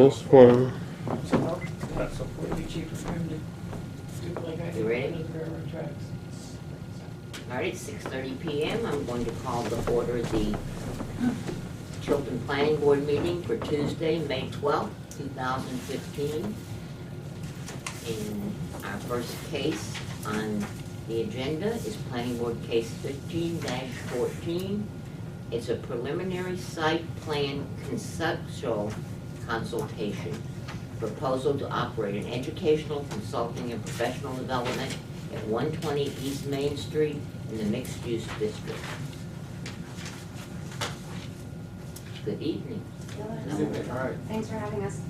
This one. You ready? All right, it's 6:30 p.m. I'm going to call to order the Tilton Planning Board meeting for Tuesday, May 12th, 2015. And our first case on the agenda is Planning Board Case 15-14. It's a preliminary site plan conceptual consultation. Proposal to operate an educational, consulting, and professional development at 120 East Main Street in the mixed-use district. Good evening. All right. Thanks for having us.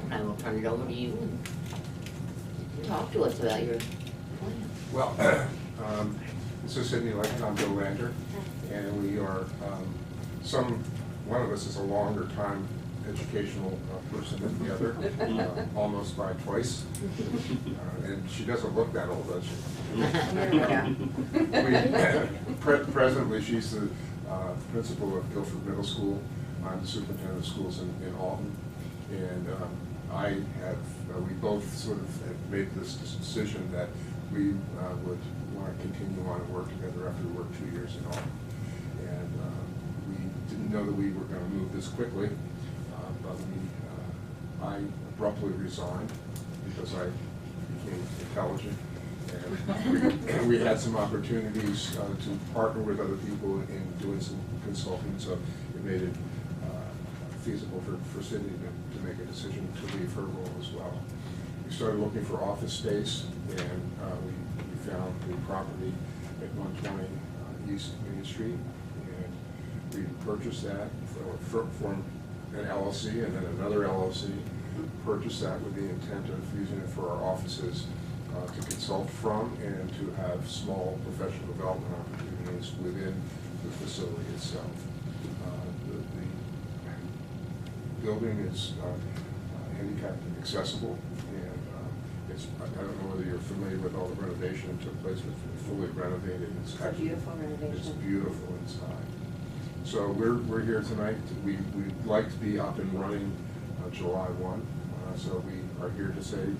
I will turn it over to you and talk to us about your plan. Well, this is Sydney Lake, I'm Bill Lander, and we are, one of us is a longer time educational person than the other, almost by twice. And she doesn't look that old, does she? Presently, she's the principal of Guilford Middle School. I'm the superintendent of schools in Alton. And we both sort of have made this decision that we would want to continue on and work together after we worked 2 years in Alton. And we didn't know that we were going to move this quickly. But I abruptly resigned because I became intelligent, and we had some opportunities to partner with other people in doing some consulting, so it made it feasible for Sydney to make a decision to leave her role as well. We started looking for office space, and we found the property at 120 East Main Street, and we purchased that, formed an LLC and then another LLC, purchased that with the intent of using it for our offices to consult from and to have small professional development opportunities within the facility itself. The building is handicapped accessible, and I don't know whether you're familiar with all the renovation that took place, but it's fully renovated. It's a beautiful renovation. It's beautiful inside. So we're here tonight. We'd like to be up and running July 1. So we are here to see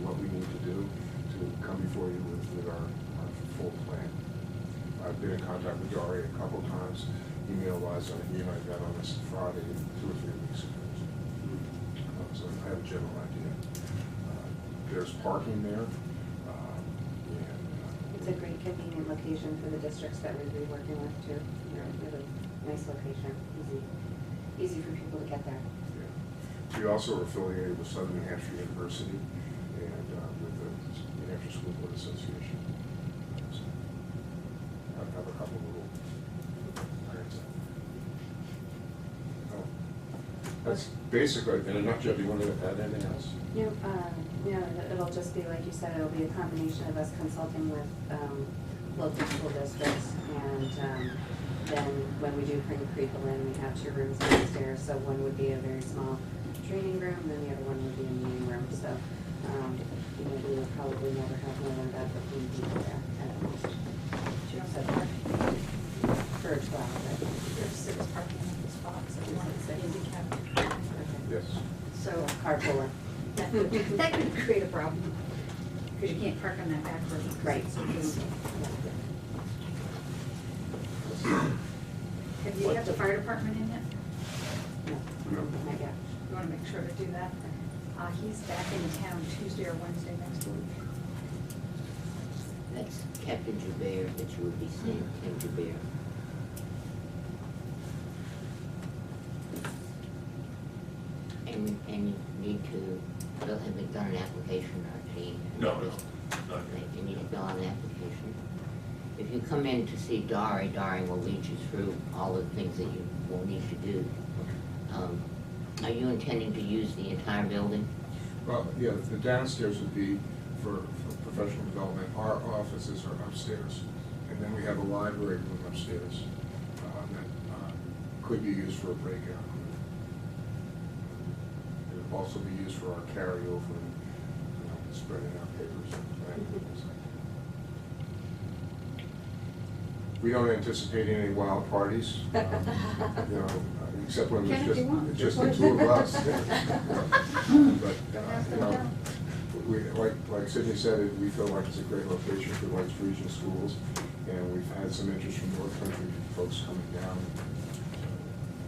what we need to do to come before you with our full plan. I've been in contact with Dari a couple times, email-wise. He and I met on this Friday 2 or 3 weeks ago. So I have a general idea. There's parking there. It's a great convenient location for the districts that we'll be working with too. Really nice location, easy for people to get there. Yeah. We also are affiliated with Southern New Hampshire University and with the New Hampshire School Board Association. So I have a couple little irons out. That's basically, in a nutshell. Do you want to add anything else? It'll just be, like you said, it'll be a combination of us consulting with local school districts, and then when we do bring people in, we have 2 rooms downstairs, so one would be a very small training room, and then the other one would be a meeting room, so we will probably never have more than about 15 people there at most. So, for 12, but There's 6 parking in the spots, so one is handicap. Yes. So carpooler. that could create a problem, because you can't park on that back road. Right. Have you got the fire department in yet? No, not yet. You want to make sure to do that. He's back in town Tuesday or Wednesday next week. That's Captain Joubert that you would be seeing, Captain Joubert. And you need to, Bill, have they done an application or any? No. You need to fill out an application. If you come in to see Dari will lead you through all the things that you will need to do. Are you intending to use the entire building? Well, yeah, the downstairs would be for professional development. Our offices are upstairs, and then we have a library room upstairs that could be used for a breakout. It would also be used for our carryover and spreading out papers and things like that. We don't anticipate any wild parties. except when Can if it's you want. just the two of us. But, Don't ask you them know, down. like Sydney said, we feel like it's a great location for White's Regional Schools, and we've had some interest from North Country folks coming down.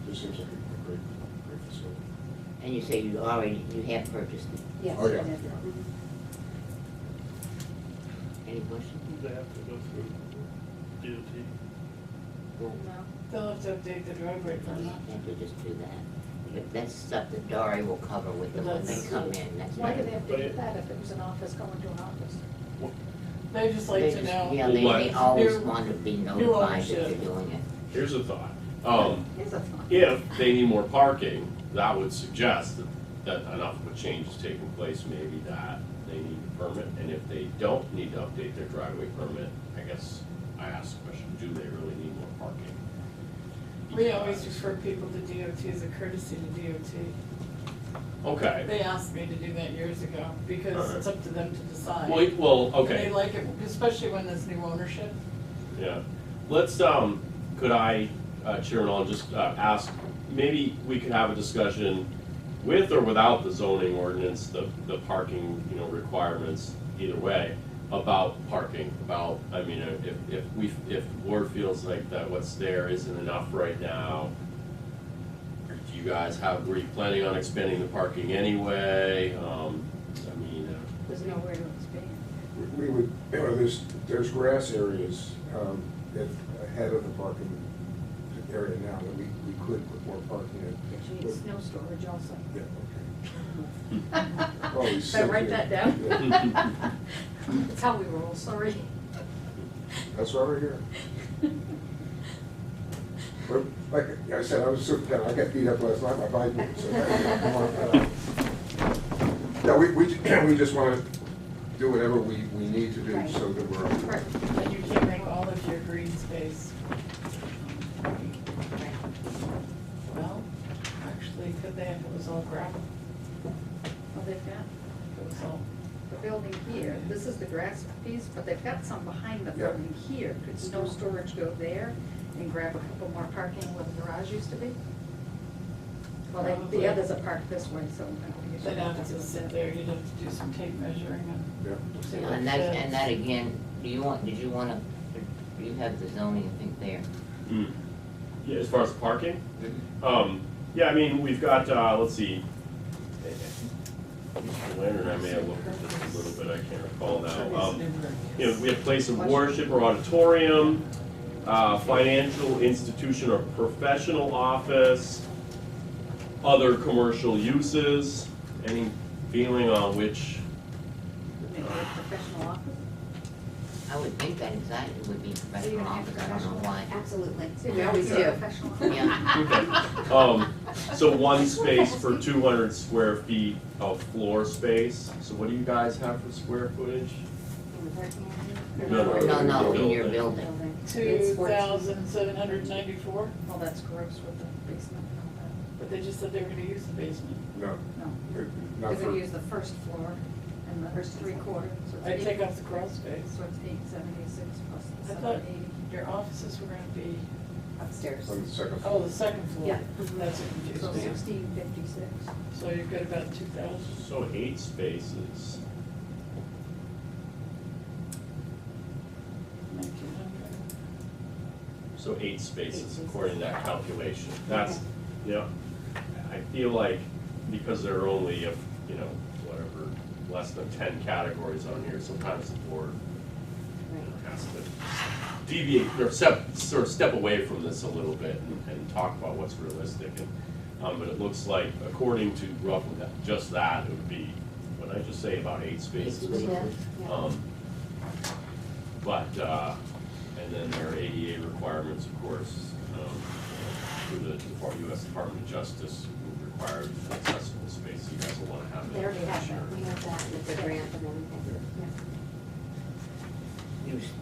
This seems like a great facility. And you say you have purchased it. Yes. Oh, yeah. we did. Mhm. Any questions? They have to go through DOT. They'll have to update the driveway No, permit. you have to just do that. But that's stuff that Dory will cover with them when they That's- come in, that's Why not. do they have to do that if it was an office going to an office? They just like They to just- know. Yeah, Well, they what- always New- want to be new notified that ownership. you're doing it. Here's a thought. It's a fun. If they need more parking, that would suggest that enough of a change is taking place, maybe that they need a permit. And if they don't need to update their driveway permit, I guess I ask the question, do they really need more parking? We always refer people to DOT as a courtesy to DOT. Okay. They asked me to do that years ago, because Alright. it's up to them to decide. Well, And okay. they like it, especially when there's new ownership. Yeah, let's, could I, Chairman, I'll just ask, maybe we could have a discussion with or without the zoning ordinance, the parking, requirements, either way, about parking, I mean, if the board feels like that what's there isn't enough right now, or do you guys were you planning on expanding the parking anyway? There's nowhere to expand. We would, there's grass areas ahead of the parking area now that we could put more parking in. But you need snow storage also. Yeah, okay. Oh, he's Should I write sick that here. down? Yeah. That's how we roll, sorry. That's why we're here. But like I said, I was I got beat up last night, my bike. Yeah, we just want to do whatever we need to do Right. so that we're. Right. But you can't make all of your green space. Well, actually, could they if it was all gravel? Well, they've got If it was all, the building here, this is the grass piece, but they've got some behind the Yeah. building here. Could snow storage go there and grab a couple more parking where the garage used to be? Well, Probably. the others are parked this way, so. I don't think you they'd should have to sit there, you'd have to do some tape measuring and Yeah. see Yeah, what And fits. that again, do you want to, you have the zoning, I think, there. Yeah, as far as parking? Yeah, I mean, we've got, let's see. Mr. Leonard and I may have looked at this a little bit, I can't recall now. We have place of worship or auditorium, financial institution or professional office, other commercial uses. Any feeling on which? Maybe a professional office? I would think that exactly would be you professional gonna have office, I don't know why. Absolutely. See, We always do. Professional office. Yeah, Okay. So one space for 200 square feet of floor space. So what do you guys have for square footage? In the parking area? no, in your Building. building. Building. It's 2,794, Well, that's gross with the basement and all that. but they just said they were gonna use the basement. No, No, not they're for, gonna use the first floor and the first 3/4. So it's I'd eight- take off the crawl space. So it's 876 plus the I thought 780. your offices were gonna be, Upstairs. on the second oh, floor. the second floor. Yeah. That's what confused So me. 1656. So you've got about 2,000. So 8 spaces. 1,900. So 8 spaces according to that calculation. That's, I feel like because there are only, whatever, less than 10 categories on here, sometimes the board has to deviate, or sort of step away from this a little bit and talk about what's realistic. But it looks like, according to roughly just that, it would be, what did I just say, about 8 spaces? spaces. Yeah. But, and then there are ADA requirements, of course, through the U.S. Department of Justice, who requires accessible space. You guys will want to have that. They already have Sure. that. We have that with the grant and everything.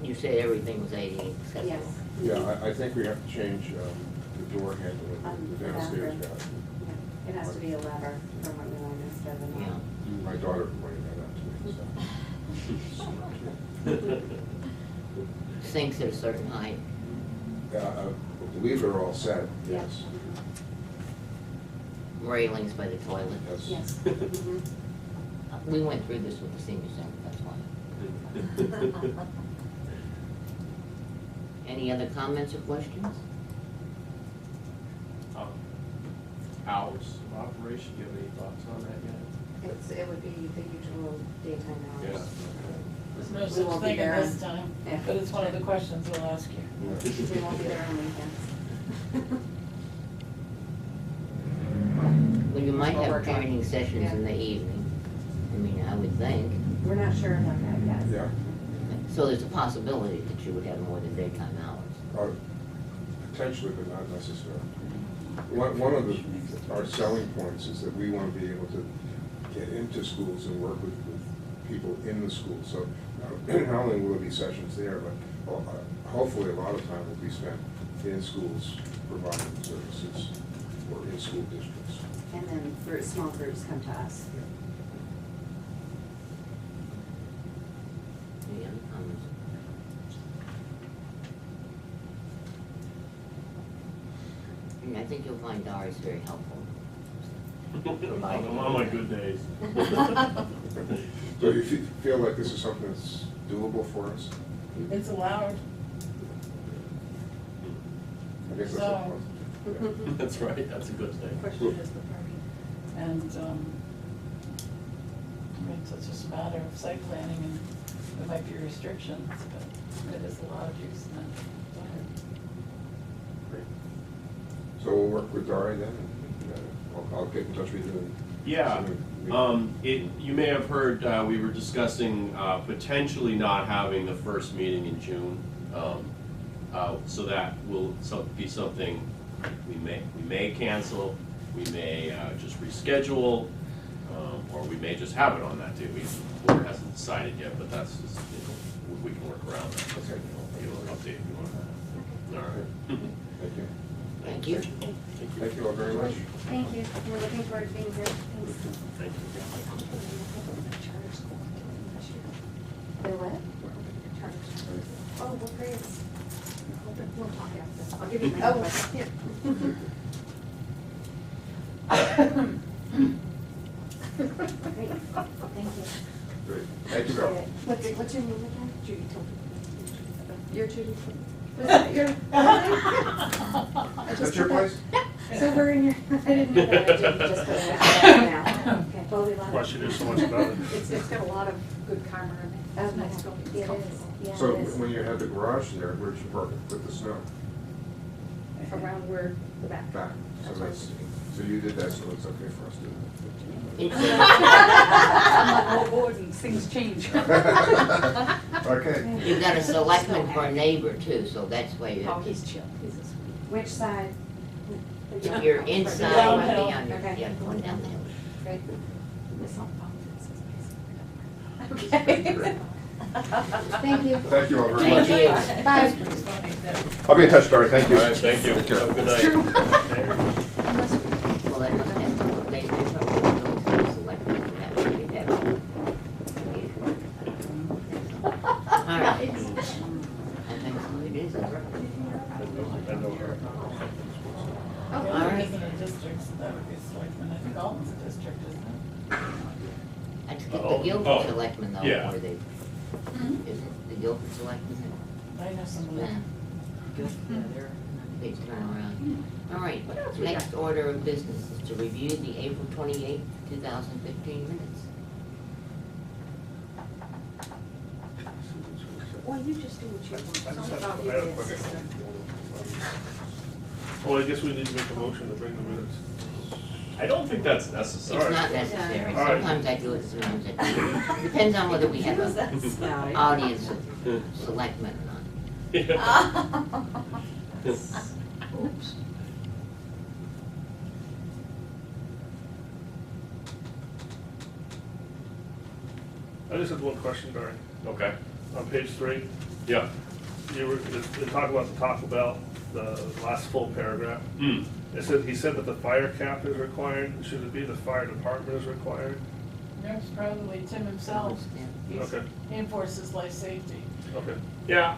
You said everything was ADA accessible. Yes. Yeah, I think we have to change the door handle in the downstairs bathroom. bathroom. Yeah. It has to be a lever from what we learned instead of a. Yeah. My daughter pointed that out to me, so. Sinks at a certain height. I believe they're all set, yes. railings by the toilet. Yes. Mhm. We went through this with the senior center, that's why. Any other comments or questions? Hours of operation, do you have any thoughts on that yet? It would be the usual daytime hours. There's no We such won't be thing at there this on- time, Yeah. but it's one of the questions we'll ask you. We won't be there on weekends. Well, you might We'll have work on it. training sessions in the evening. I mean, I would think. We're not sure about that yet. Yeah, So there's a possibility that you would have more than daytime hours. potentially, but not necessarily. One of our selling points is that we want to be able to get into schools and work with people in the school. So not only will there be sessions there, but hopefully a lot of time will be spent in schools providing services or in school districts. And then small groups come to us. Any other comments? And I think you'll find Doris very helpful. I'm on my good days. So if you feel like this is something that's doable for us, It's allowed, I guess that's a So- plus. That's right, that's a good The thing. question is the parking. and, I mean, so it's just a matter of site planning, and there might be restrictions, but it is allowed use in that. Great. So we'll work with Dari then, and I'll get in touch with you. and Yeah, send you- you may have heard, we were discussing potentially not having the first meeting in June. So that will be something we may cancel, we may just reschedule, or we may just have it on that day. The board hasn't decided yet, but that's just, we can work around that. Okay. Give an update if you want that. All right. Thank you. Thank you. Thank you all very much. Thank you. We're looking forward to being here. Thanks. Thank you. The what? Oh, what grades? We'll talk after. I'll give you my number. Here. Great, thank you. Great. Thank you, Bill. What's your name again? Judy Tilton. You're Judy? Was that your- I Is just that your put place? So we're in your, I didn't know that, I didn't just put it out now. Okay, well, we love it. Plus you do so much about it. It's got a lot of good karma in it. It's Okay. nice building. It's It is, comfortable. yeah, So it is. when you had the garage there, where did you park it? With the snow? Around where the back. Back. So That's so you did that, so it's okay for us to do It's, I'm on board and things change. that. Okay. you've got a selectman for a neighbor too, so that's why you Oh, have to. he's chill. He's a sweet. Which side? If you're inside, Downhill. be on your, Okay. yeah, going down the hill. Great. It's not politics, it's Okay. basically. Thank you. Thank you all very Thank much. you. Bye. I'll be in touch, Dory. Thank you. All right, thank you. Take care. Have a good night. Well, that must have, they probably go to the selectmen, and that would be that. All right. I think so it is. The All only right. reason in districts, that would be a selectman, I think Alton's a district, isn't it? That's the Oh, Guilford oh, selectmen though, yeah. or they, isn't the Guilford selectmen? I know somebody. They turn around. All right, next order of business is to review the April 28, 2015 minutes. Well, you just do what you want. It's I all just have- about I you, have a it's quick- just, Well, I guess we need to make a motion to bring the minutes. I don't think that's It's necessary. not necessary, All right. sometimes I do it, sometimes I don't. Depends on whether we have an audience of selectmen or not. Yeah. Oops. I just had one question, Barry. Okay, On page 3, yeah. they talk about the Taco Bell, the last full paragraph. Hmm. It said, he said that the fire captain is required. Should it be the fire department is required? That's probably Tim himself. Okay. He enforces life safety. Okay. Yeah,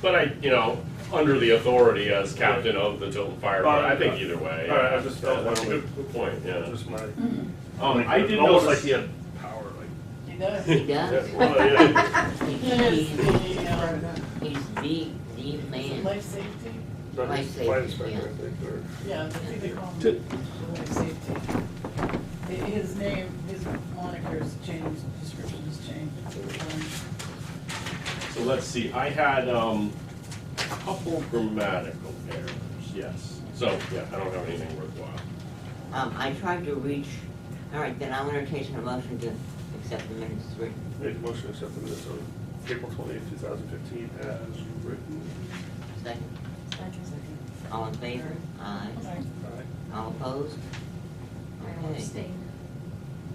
but I, under the authority as captain of the Tilton Fire Department, I think either way. All right, I just felt That's a like- good point, yeah. Just my, I did almost notice. like he had power, like. He does. He does. Well, yeah. He's He is the man. life safety. Not Life his safety, fire inspector, yeah. I think, or. Yeah, I think they call him Did- life safety. His name, his moniker's changed, description's changed. So let's see, I had a couple grammatical errors, yes. So, yeah, I don't have anything worthwhile. I tried to reach, all right, then I'll entertain a motion to accept the minutes as written. Make a motion to accept the minutes of April 28th, 2015 as written. Second? All in favor? Aye. Aye. All opposed? I will Okay. abstain.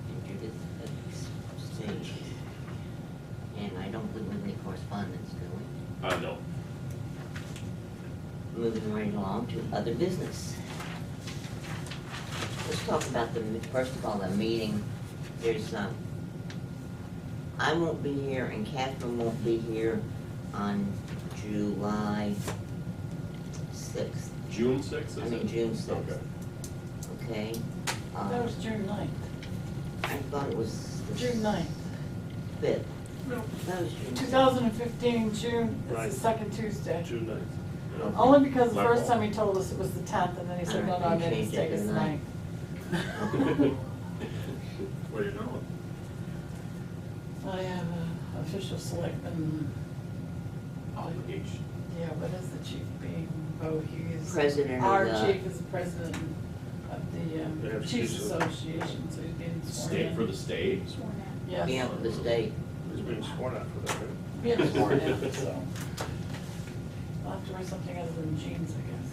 And Judith abstained. And I don't believe we have any correspondence, do we? No. Moving right along to other business. Let's talk about first of all, the meeting. There's, I won't be here and Catherine won't be here on July 6th. June 6th, is it? I mean, June 6th. Okay. Okay? That was June 9th. I thought it was the June 9th. 5th. No. That was June 6th. 2015, June, it's Right. the second Tuesday. June 9th. Okay. Only because the My first fault. time he told us it was the 10th, and then he said, no, Alright, no, I you made a changed it mistake, to it's the the 9th. 9th. Where you going? I have a official selectman, Obligation. yeah, what is the chief being? Oh, he is. President of Our the- chief is the president of They the have Chiefs chiefs. Association, so he's being sworn State in. for the state? Sworn in. Yes. Yeah, for the state. He's being sworn at for that, right? Being sworn in, so. I'll have to wear something other than jeans, I guess.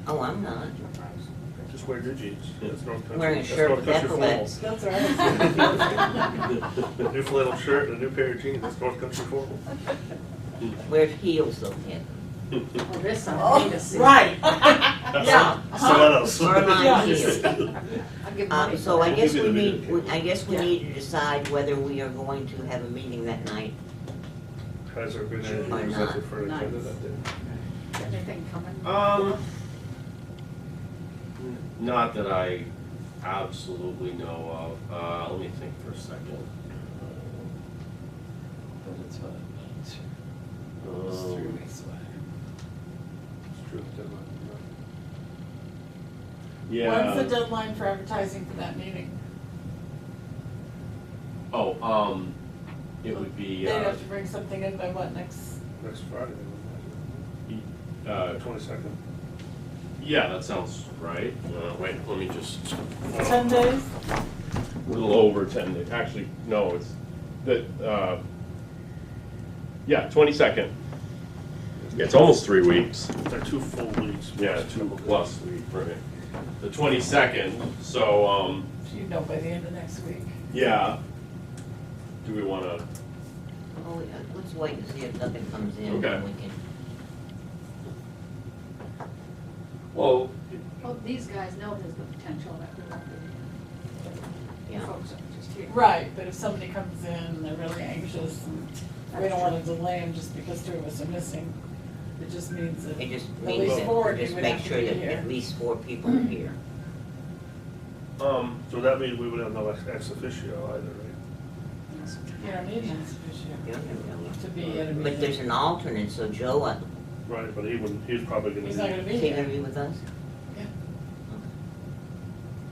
Oh, I'm not. Just wear your jeans. That's North Country. Wearing a That's shirt North with Country epaulets. That's all right. formal. New flannel shirt and a new pair of jeans, that's North Country formal. Wear heels though, Ken. Well, this something to see. Right. That's Yeah. Stilettos. Or am I Yeah. heels? I'll give money So for I that. guess Give we me the need, video. I guess we Yeah. need to decide whether we are going to have a meeting that night. Has there been anything Or not. presented for an agenda Nice. that day? Anything coming? Not that I absolutely know of. Let me think for a second. But it's what, it's Um, 3 weeks away. It's true, deadline. Yeah. When's the deadline for advertising for that meeting? Oh, it would be, They'd have to bring something in by what, next? Next Friday, uh, 22nd. yeah, that sounds right. Wait, let me just, 10 days? a little over 10 days. Actually, no, it's, yeah, 22nd. It's almost 3 weeks. It's like 2 full weeks. Yeah, plus a 2 couple plus week, right. The 22nd, so, You know by the end of next week. yeah. Do we wanna, Oh, let's wait and see if nothing comes in. Okay. and we can. well, Well, these guys know there's the potential that we won't be, Yeah. folks are just here. Right, but if somebody comes in and they're really anxious and we That's don't wanna true. delay them just because 2 of us are missing, it just means that It just at means least 4 that, of you just would make have to sure be that here. at least 4 people are here. So that means we would have no ex officio either, right? You don't need an officio Yeah, yeah, to be at a yeah. But there's meeting. an alternate, so Joe, Right, but he wouldn't, he's probably gonna be. He's not gonna be is he gonna here. be with us? Yeah.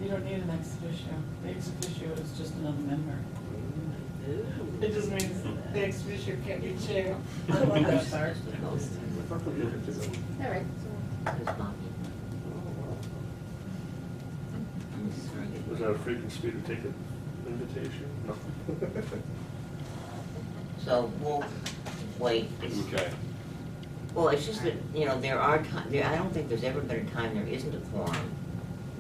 You don't need an ex officio. The ex officio is just another member. It just means the ex officio can't be chair. I like that part. All right, so There's Bobby. Was that a freaking speeder ticket invitation? No. So we'll wait. okay. Well, it's just that, there are I don't think there's ever been a time there isn't a quorum,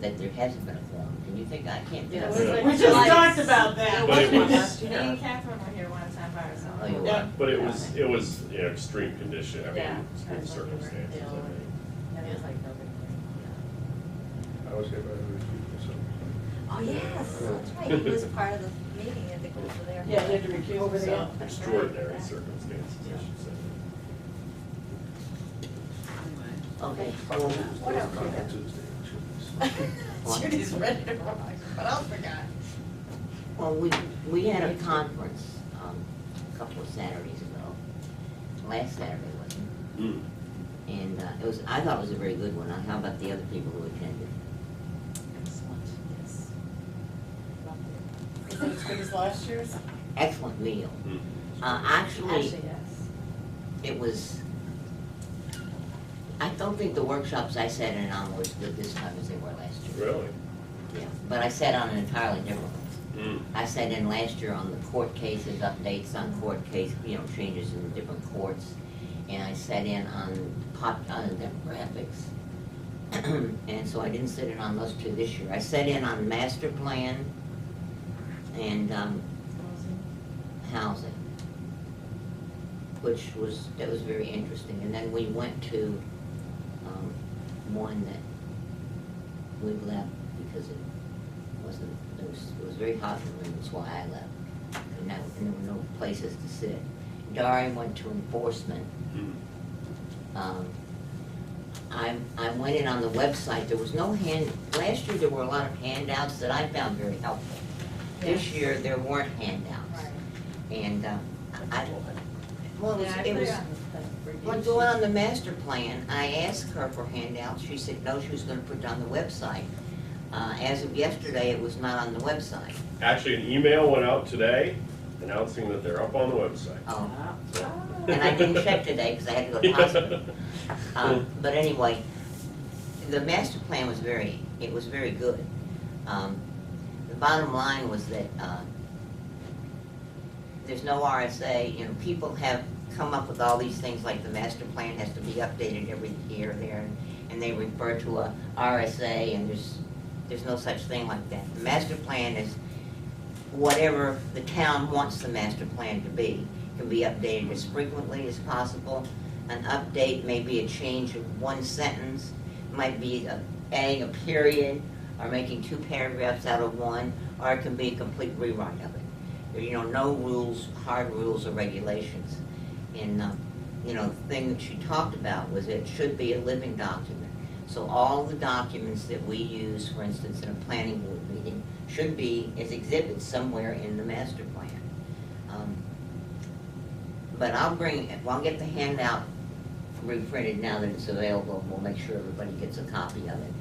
that there hasn't been a quorum. Can you think, I can't think Yeah, of it was it. like- We just talked about But that. it was- Me and Catherine were here one time by ourselves. Oh, you Yeah. were? But it was, extreme condition, I Yeah. mean, extreme circumstances. I mean. And it was like nobody. I was here by other people, so. Oh, yes, that's right, he was part of the meeting, I think, over there. Yeah, he had to recuse Over there. himself. Extraordinary circumstances, I should say. Okay, What else we got? Judy's ready to rock. What else we got? well, we had a conference, a couple of Saturdays ago. Last Saturday, wasn't Mm. it? And, I thought it was a very good one. How about the other people who attended? Excellent, yes. Loved it. Is it as good as last year's? Excellent meal. Mm. Actually, Actually, yes. it was, I don't think the workshops I sat in on were as good this time as they were last year. Really? Yeah, but I sat on an entirely different one. Mm. I sat in last year on the court cases, updates on court case, changes in the different courts. And I sat in on demographics. And so I didn't sit in on those two this year. I sat in on master plan and, housing, that was very interesting. And then we went to, one that we left because it was very hot in the room, that's why I left. And there were no places to sit. Dari went to enforcement. Mm. I went in on the website, there was no last year there were a lot of handouts that I found very helpful. This Yes. year, there weren't handouts. Right. And, well, Yeah, I it put was, it on the review when sheet. going on the master plan, I asked her for handouts, she said no, she was gonna put it on the website. As of yesterday, it was not on the website. Actually, an email went out today announcing that they're up on the website. Oh, So- and I didn't check today because I had to go to the hospital. But anyway, the master plan was very good. The bottom line was that, there's no RSA, people have come up with all these things like the master plan has to be updated every year there, and they refer to a RSA, and there's no such thing like that. The master plan is whatever the town wants the master plan to be. It can be updated as frequently as possible. An update may be a change of one sentence, might be adding a period, or making two paragraphs out of one, or it can be a complete rewrite of it. There, no rules, hard rules or regulations. And, the thing that she talked about was it should be a living document. So all the documents that we use, for instance, in a planning board meeting, should be as exhibits somewhere in the master plan. But I'll get the handout reprinted now that it's available, and we'll make sure everybody gets a copy of it.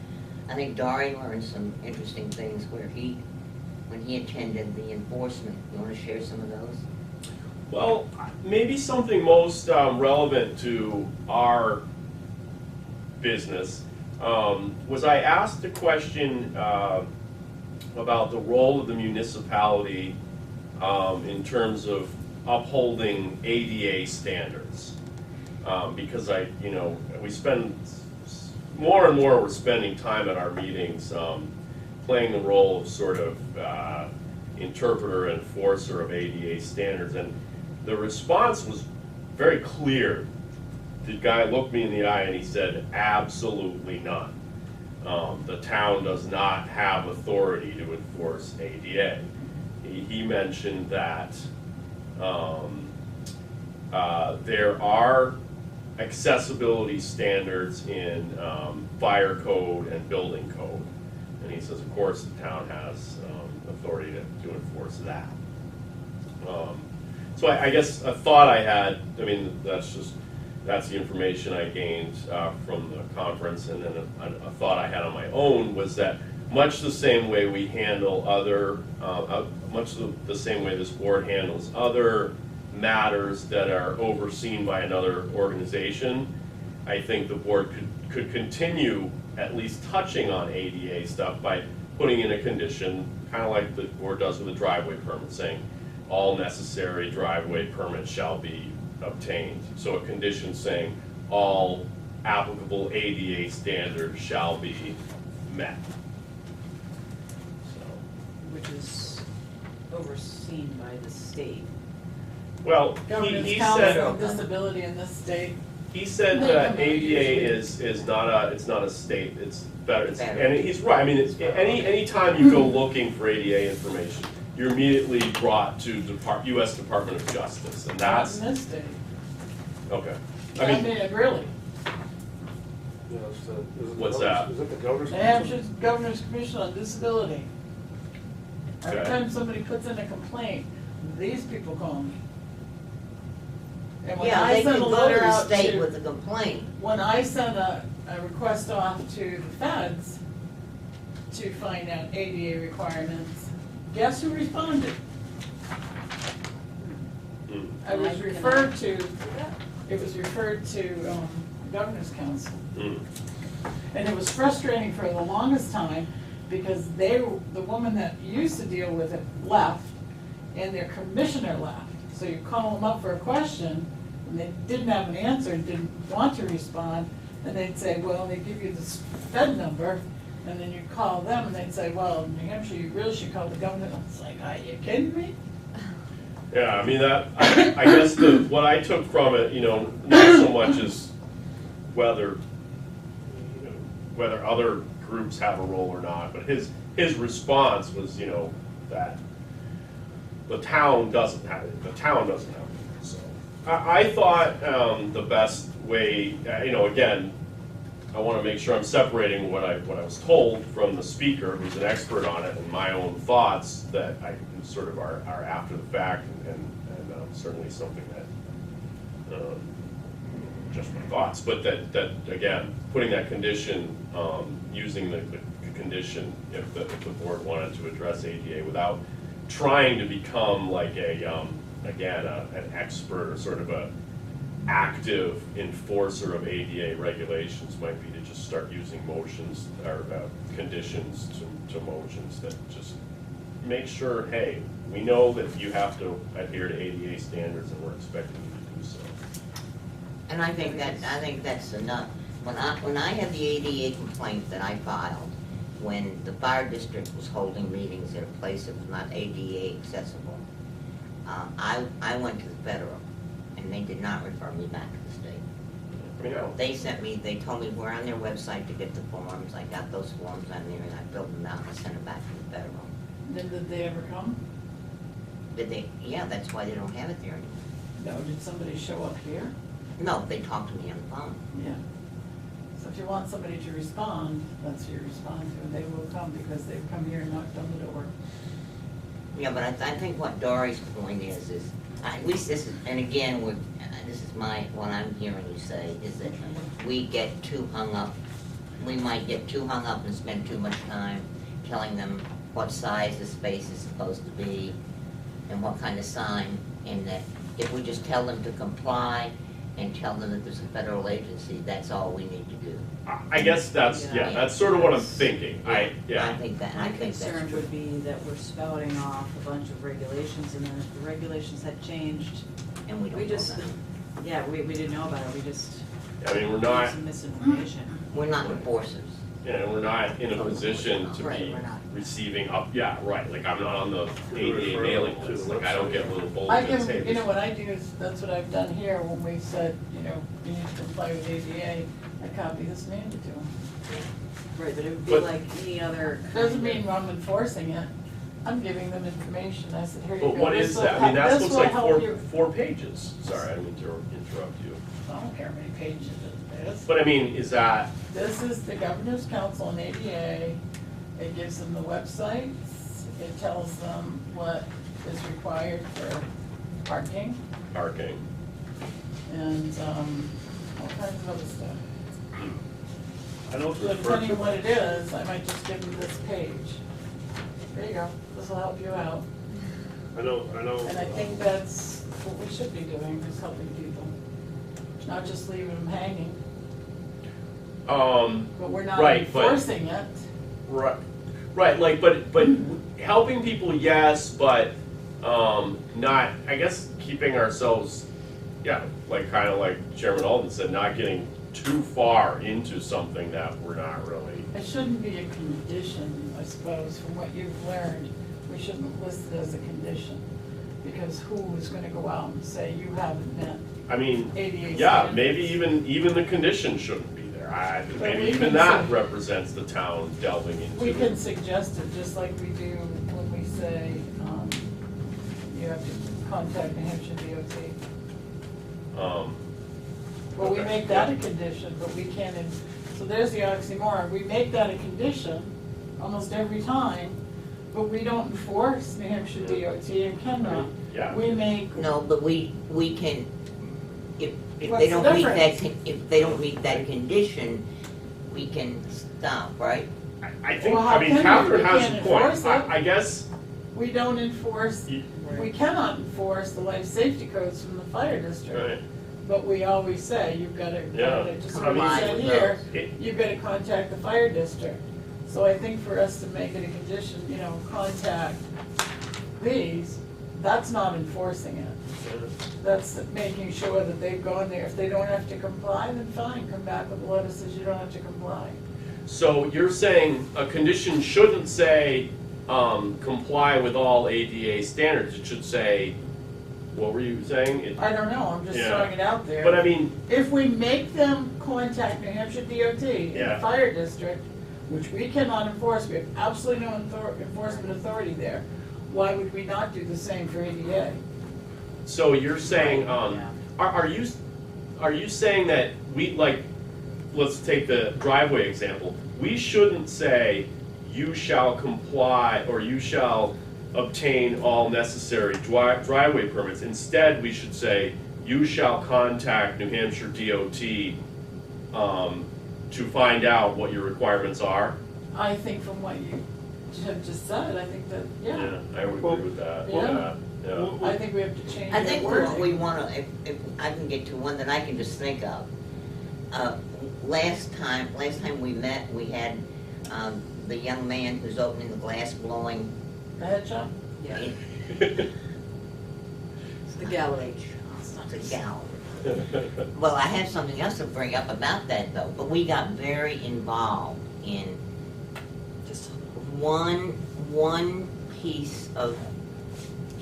I think Dari learned some interesting things when he attended the enforcement. You want to share some of those? Well, maybe something most relevant to our business was I asked a question about the role of the municipality in terms of upholding ADA standards. Because we spend more and more, we're spending time at our meetings playing the role of sort of interpreter and enforcer of ADA standards. And the response was very clear. The guy looked me in the eye and he said, absolutely none. The town does not have authority to enforce ADA. He mentioned that there are accessibility standards in fire code and building code. And he says, of course, the town has authority to enforce that. So I guess a thought I had, that's the information I gained from the conference, and then a thought I had on my own was that much the same way we handle much the same way this board handles other matters that are overseen by another organization, I think the board could continue at least touching on ADA stuff by putting in a condition, kind of like the board does with a driveway permit, saying all necessary driveway permits shall be obtained. So a condition saying all applicable ADA standards shall be met. So, Which is overseen by the state. well, Governance he Council said, of Disability in this state. He said that ADA is not a state, it's better, and he's right, I mean, anytime you go looking for ADA information, you're immediately brought to US Department of Justice, and Not that's, in this state. okay. I mean, really. Yeah, it's the- is it the What's governor's- that? Is it the governor's? New council? Hampshire's Governor's Commission on Disability. Every Okay. time somebody puts in a complaint, these people call me. And when Yeah, I they send could a go to letter the out state to, with a complaint. when I send a request off to the feds to find out ADA requirements, guess who responded? Mm. I was referred to, it was referred to Governor's Council. Mm. And it was frustrating for the longest time because the woman that used to deal with it left and their commissioner left. So you call them up for a question and they didn't have an answer and didn't want to respond. And they'd say, well, they give you this Fed number. And then you call them and they'd say, well, in New Hampshire, you really should call the governor. And it's like, are you kidding me? Yeah, I mean, I guess what I took from it, not so much as whether other groups have a role or not, but his response was, that the town doesn't have it. So I thought the best way, again, I want to make sure I'm separating what I was told from the speaker, who's an expert on it, and my own thoughts that I sort of are after the fact, and certainly something that just my thoughts, but that again, putting that condition, using the condition if the board wanted to address ADA without trying to become like an expert or sort of a active enforcer of ADA regulations, might be to just start using motions or conditions to motions that just make sure, hey, we know that you have to adhere to ADA standards and we're expecting you to do so. And I think that's enough. When I had the ADA complaint that I filed, when the fire district was holding meetings at a place that was not ADA accessible, I went to the federal, and they did not refer me back to the state. I mean, They told me we're on their website to get the forms. I got those forms on there and I filled them out and I sent them back to the federal. Then did they ever come? Did they? Yeah, that's why they don't have it there anymore. No, did somebody show up here? No, they talked to me on the phone. Yeah. So if you want somebody to respond, that's who you respond to, and they will come because they've come here and knocked on the door. Yeah, but I think what Dory's point is at least this is, and again, this is what I'm hearing you say, is that we get too hung up. We might get too hung up and spend too much time telling them what size the space is supposed to be and what kind of sign, and that if we just tell them to comply and tell them that there's a federal agency, that's all we need to do. I guess that's sort of what I'm thinking. I think My that's concern true. would be that we're spouting off a bunch of regulations, and then if the regulations had changed, And we don't we know just, that. yeah, we didn't know about it, we just, I mean, we're got not, some misinformation. We're not enforcers. we're not in a position to Right, be we're not. receiving like I'm not on the ADA mailing list, like I don't get little I bulletins. can, hey, what I do is, that's what I've done here when we said, you need to comply with ADA, I copy this man to them. Right, but it would be But- like any other. Doesn't mean I'm enforcing it, I'm giving them information, I said, here you go. But what this is will that? I mean, help- that this looks will like help you. four pages. Sorry, I didn't mean to interrupt you. I don't care how many pages it is. But I mean, is that, This is the Governor's Council on ADA. It gives them the websites. It tells them what is required for parking parking? and all kinds of other stuff. I know So depending on what it is, I might just give them this page. There you go. This will help you out. I know. And I think that's what we should be doing, is helping people. Not just leaving them hanging. But we're not Right, but- enforcing it. Right, like, but helping people, yes, but not, I guess, keeping ourselves, like, kind of like Chairman Alden said, not getting too far into something that we're not really. It shouldn't be a condition, I suppose, from what you've learned. We shouldn't list it as a condition, because who is gonna go out and say, you haven't met I mean, ADA yeah, standards. maybe even the condition shouldn't be there. But Maybe we even can that say- represents the town delving into. We can suggest it, just like we do when we say, you have to contact New Hampshire DOT. Well, we Okay. make that a condition, but we can't, so there's the oxymoron, we make that a condition almost every time, but we don't enforce New Hampshire DOT and cannot. Yeah. We make, No, but we can, if What's they the don't meet that, difference? if they don't meet that condition, we can stop, right? I think, Well, how I mean, can we? Catherine We has can't a point. enforce it. I guess, we don't enforce, we cannot enforce the life safety codes from the fire district. right, But we always say, you've gotta, Yeah. just like we Comply said with here, those. you've gotta contact the fire district. So I think for us to make it a condition, contact these, that's not enforcing it. That's making sure that they've gone there. If they don't have to comply, then fine, come back with a letter that says you don't have to comply. so you're saying a condition shouldn't say, comply with all ADA standards, it should say, what were you saying? I don't know, I'm just Yeah. throwing it out there. But I mean, If we make them contact New Hampshire DOT and Yeah. the fire district, which we cannot enforce, we have absolutely no enforcement authority there, why would we not do the same for ADA? so you're saying, Yeah. are you saying that we, like, let's take the driveway example, we shouldn't say, you shall comply, or you shall obtain all necessary driveway permits. Instead, we should say, you shall contact New Hampshire DOT to find out what your requirements are? I think from what you have just said, I think that, yeah, I would agree with that, Yeah. yeah. I think we have to change I that think wording. what we wanna, if I can get to one that I can just think of. Last time we met, we had, the young man who's opening the glass blowing Go ahead, John. Yeah, in it's the gallery. the gallery. Well, I have something else to bring up about that though, but we got very involved in Just one piece of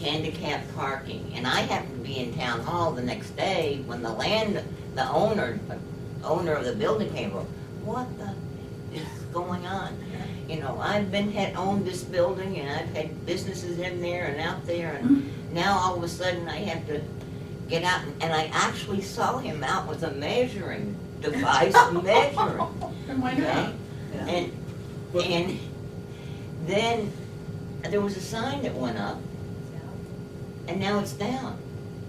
handicap parking, and I happened to be in town hall the next day when the owner of the building came over. What the is going on? I've owned this building and I've had businesses in there and out there, and now all of a sudden I have to get out, and I actually saw him out with a measuring device measuring. And why not? Okay? And then there was a sign that went up, and now it's down.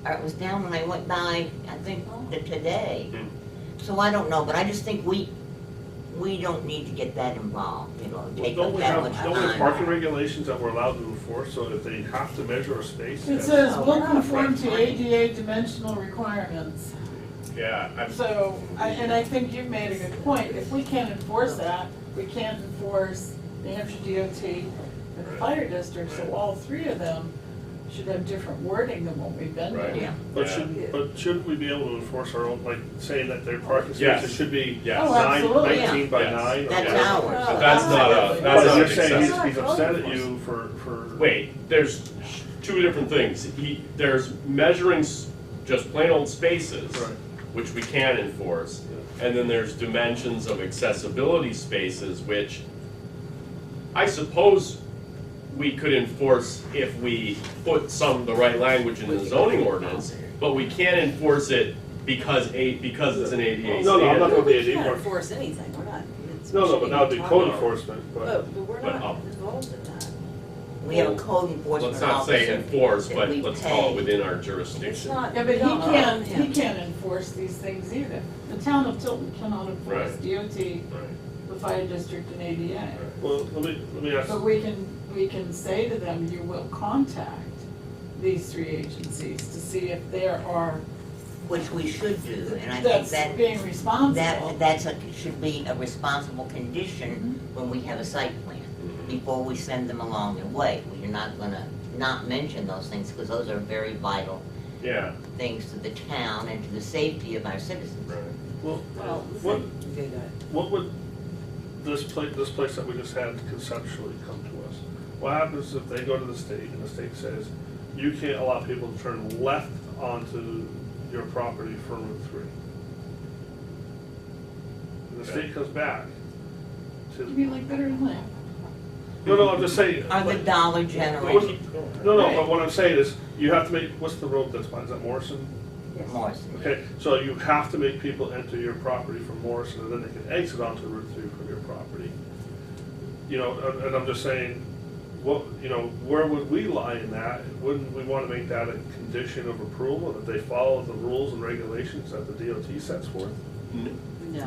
Or it was down when I went by, I think, today. Hmm. So I don't know, but I just think we don't need to get that involved, take Don't up we that much have, don't we have time. parking regulations that we're allowed to enforce, so if they have to measure a space? It that's- says, No, will we're not conform to afraid. ADA dimensional requirements. Yeah, So, and I think you've made a good point, if we can't enforce that, we can't enforce New Hampshire DOT and the fire district, so all three of them should have different wording than what we've been Right. doing. Yeah. But Yeah. shouldn't we be able to enforce our own, like, saying that their parking Yes. spaces should be Yes. Oh, nine, absolutely. 19 by Yes. 9? That's Okay. ours. But that's not Absolutely. that's But not you're saying acceptable. he's upset at you for. Wait, there's two different things. There's measuring just plain old spaces, Right. which we can enforce, and then there's dimensions of accessibility spaces, which I suppose we could enforce if we put the right language in the zoning ordinance, but we can't enforce it because it's an ADA No, I'm not standard. going to We be can't AD. enforce anything, we're not. No, but that would be code enforcement, but. But we're But, not involved in that. We have a code enforcement Let's not say officer enforce, that but we let's call pay. it within our It's jurisdiction. not. Yeah, but not on him. he can't enforce these things either. The town of Tilton cannot enforce Right. DOT, Right. the fire district, and ADA. Well, let me ask, But we can say to them, you will contact these three agencies to see if there are, Which we should do, and I think that's that, being responsible. should be a responsible condition when we have a site plan, before we send them along their way. We're not gonna not mention those things, because those are very vital Yeah, things to the town and to the safety of our citizens. right. well, Well, what, okay, go ahead. what would this place that we just had conceptually come to us? What happens if they go to the state and the state says, you can't allow people to turn left onto your property from Route 3. And the state comes back to. You mean like Veteran Lane? No, I'm just saying. Or the like- Dollar General. No, but what I'm saying is, you have to make, what's the road that's by, is that Morrison? Morrison. Okay, so you have to make people enter your property from Morrison, and then they can exit onto Route 3 from your property. You know, and I'm just saying, what, you know, where would we lie in that? Wouldn't we want to make that a condition of approval, that they follow the rules and regulations that the DOT sets forth? No.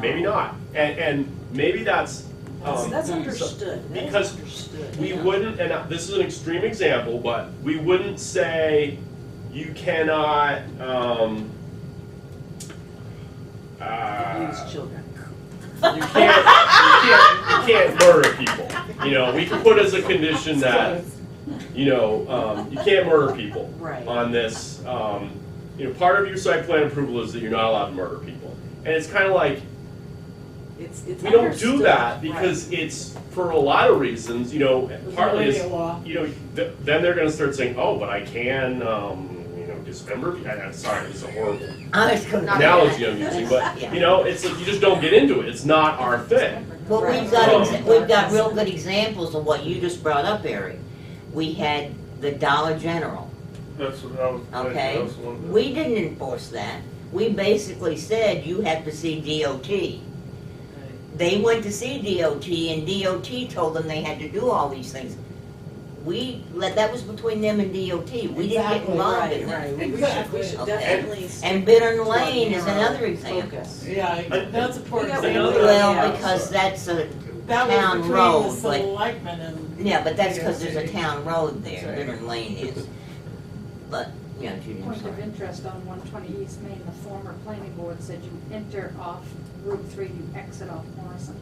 Maybe not, and maybe that's. That's understood. That is Because understood. we wouldn't, and this is an extreme example, but we wouldn't say you cannot, Abuse children. you can't murder people. You know, we can put as a condition that, you know, you can't murder people Right. on this. You know, part of your site plan approval is that you're not allowed to murder people. And it's kind of like, It's we don't do understood, that because it's for a lot of reasons, you know, partly is, radio law. you know, then they're gonna start saying, oh, but I can, you know, dismember, I'm sorry, it's a horrible I was gonna. analogy I'm using, but, Yeah. you know, it's like, you just don't get into it, it's not our thing. Well, we've got real good examples of what you just brought up, Eric. We had the Dollar General, That's what I was, okay? that was one of the. We didn't enforce that. We basically said you have to see DOT. They went to see DOT and DOT told them they had to do all these things. That was between them and DOT. We didn't get Exactly, involved in that. Right, we Exactly. should Okay. definitely. And Bittern Lane is another example. Focus. Yeah, that's a poor We got example. way Well, Yeah. because that's a That town was road, between the but, selectmen and. yeah, but that's because there's a DOT. town road there, That's right. Bittern Lane is. But, yeah, Judy, I'm Point of sorry. interest on 120 East Main, the former planning board said you enter off Route 3, you exit off Morrison.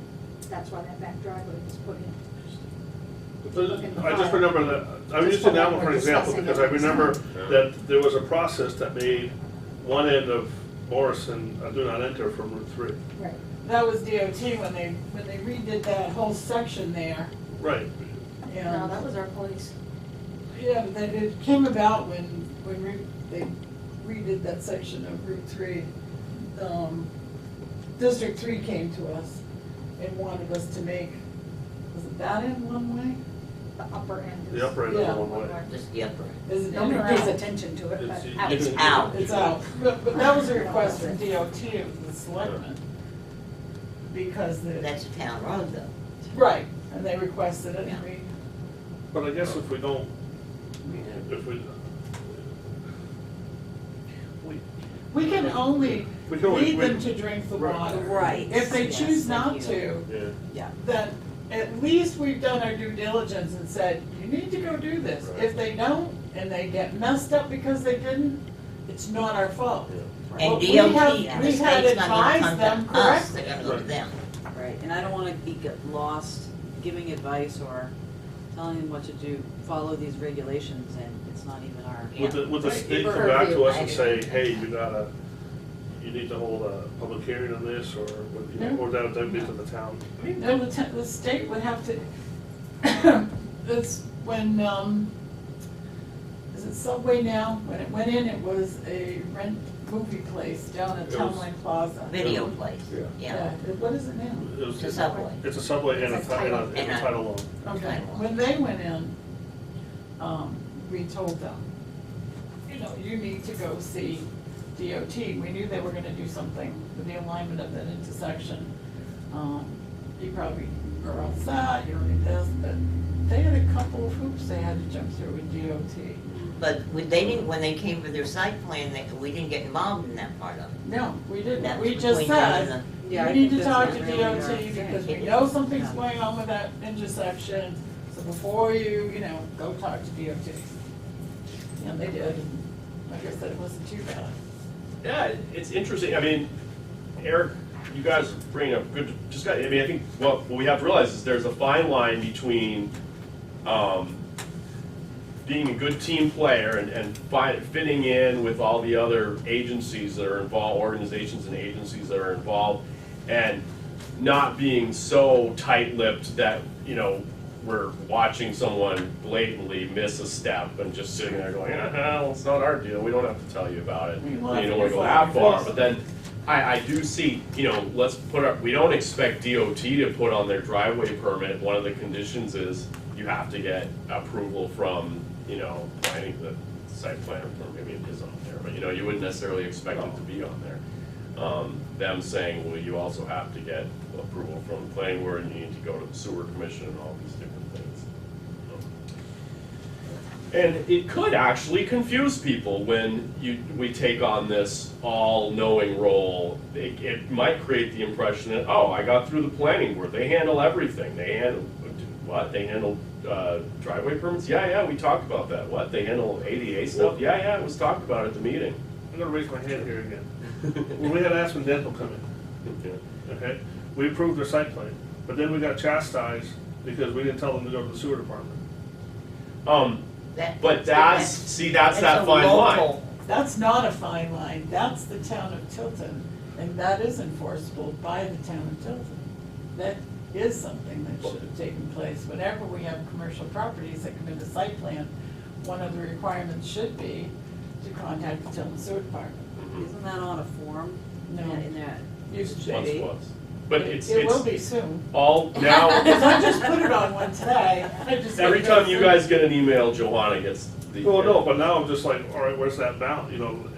That's why that back driveway was put in. I just remember that, I'm using that one for an example, because I remember that there was a process that made one end of Morrison a do not enter from Route 3. Right. That was DOT when they redid that whole section there. Right. No, And, that was our police. yeah, but it came about when they redid that section of Route 3. District 3 came to us and wanted us to make, was it that end one way? The upper end is. The upper end is Yeah. one way. Just the upper end. Is it Nobody in or pays out? attention to it, but It's- out. It's out. It's out, but that was a request from DOT, it was the selectmen. Because the, That's a town road though. right, and they requested it, and But I guess if we don't, we did. if we. We can only We can only- lead them we- to drink the Right. water. Right. If they Yes, choose thank not you. to, Yeah. Yeah. then at least we've done our due diligence and said, you need to go do this. Right. If they don't, and they get messed up because they didn't, it's not our fault. And Well, we DOT, have- the we had state's not gonna advised come them to us, correctly. they're gonna go to them. Right, and I don't wanna get lost giving advice or telling them what to do, follow these regulations, and it's not even our. Would the Right. state For come back to review, us and I say, agree. hey, you need to hold a public hearing on this, or, would, you know, or that would be to the town? No, the state would have to, it's when, is it Subway now? When it went in, it was a rent movie place down at It Town was- Line Plaza. Video place, Yeah. yeah. What is it now? It was- It's a Subway. It's a Subway and a It's a title. and a title loan. Okay, Okay. when they went in, we told them, you know, you need to go see DOT. We knew they were gonna do something with the alignment of that intersection. You probably are all set, you don't need this, but they had a couple of hoops they had to jump through with DOT. But they didn't, when they came for their site plan, we didn't get involved in that part of it. No, we didn't. That was We just between them said, and Yeah, I we need think to that's talk not to really our DOT thing. because we It know is. something's Yeah. going on with that intersection. So before you know, go talk to DOT. And they did. And like I said, it wasn't too bad. Yeah, it's interesting, I mean, Eric, you guys bring up good, I mean, I think, what we have to realize is there's a fine line between, being a good team player and fitting in with all the other agencies that are involved, organizations and agencies that are involved, and not being so tight-lipped that, you know, we're watching someone blatantly miss a step and just sitting there going, well, it's not our deal, we don't have to tell you about it. You Well, don't wanna go that far, but then I do see, let's put our, we don't expect DOT to put on their driveway permit, one of the conditions is you have to get approval from, planning, the site plan, or maybe it is on there, but you wouldn't necessarily expect it to be on there. Them saying, well, you also have to get approval from the planning board, and you need to go to the sewer commission and all these different things. And it could actually confuse people when we take on this all-knowing role. It might create the impression that, oh, I got through the planning board, they handle everything. They handle, what, they handle driveway permits? Yeah, we talked about that. What, they handle ADA stuff? Yeah, it was talked about at the meeting. I'm gonna raise my hand here again. When we had Aspen Dental come in, okay, we approved their site plan, but then we got chastised because we didn't tell them to go to the sewer department. But that's that a fine line. local- That's not a fine line, that's the town of Tilton, and that is enforceable by the town of Tilton. That is something that should have taken place. Whenever we have commercial properties that come into site plan, one of the requirements should be to contact the Tilton Sewer Department. Isn't that on a form? No. In that? Used to Once be. was. But It will be soon. all now, Because I just put it on one today. every time you guys get an email, Johanna gets the. Well, no, but now I'm just like, all right, where's that bound,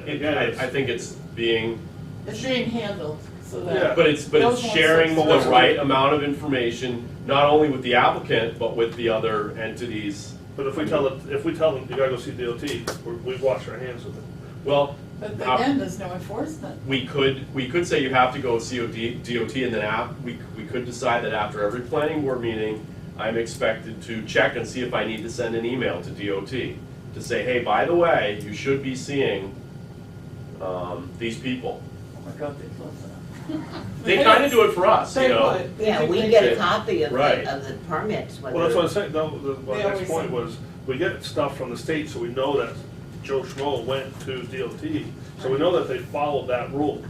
again, I think it's being, It's being handled so Yeah. that. but it's Those ones sharing the are- right amount of information, not only with the applicant, but with the other entities. But if we tell them, you gotta go see DOT, we've washed our hands with it. Well, But then there's no enforcement. we could say you have to go DOT, and then we could decide that after every planning board meeting, I'm expected to check and see if I need to send an email to DOT to say, hey, by the way, you should be seeing these people. Oh my God, they close it They kind of do it for us, They would. Yeah, we They get a should. copy of Right. the permits, whether. Well, that's what I'm saying, no, my They next always point say- was, we get stuff from the state, so we know that Joe Schmo went to DOT, so we know that they followed that rule.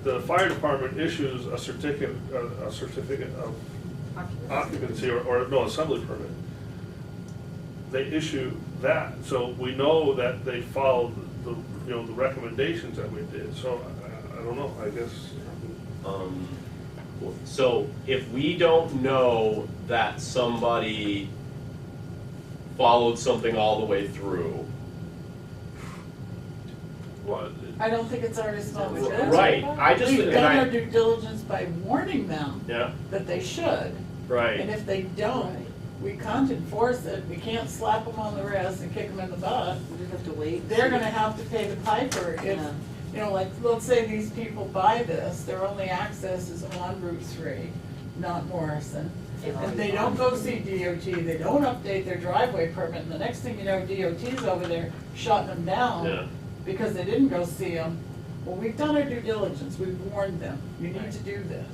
The fire department issues a certificate of occupancy, or no, assembly permit. They issue that, so we know that they followed the recommendations that we did, so I don't know, I guess. So if we don't know that somebody followed something all the way through, what? I don't think it's our responsibility. Right, I just- We've and done I- our due diligence by warning them Yeah, that they should. And right. if they don't, we can't enforce it. We can't slap them on the wrist and kick them in the butt. We just have to wait. They're gonna have to pay the piper if, Yeah. like, let's say these people buy this, their only access is on Route 3, not Morrison. If they don't go see DOT, they don't update their driveway permit, and the next thing you know, DOT's over there shutting them Yeah. down because they didn't go see them. Well, we've done our due diligence, we've warned them, you need to do this.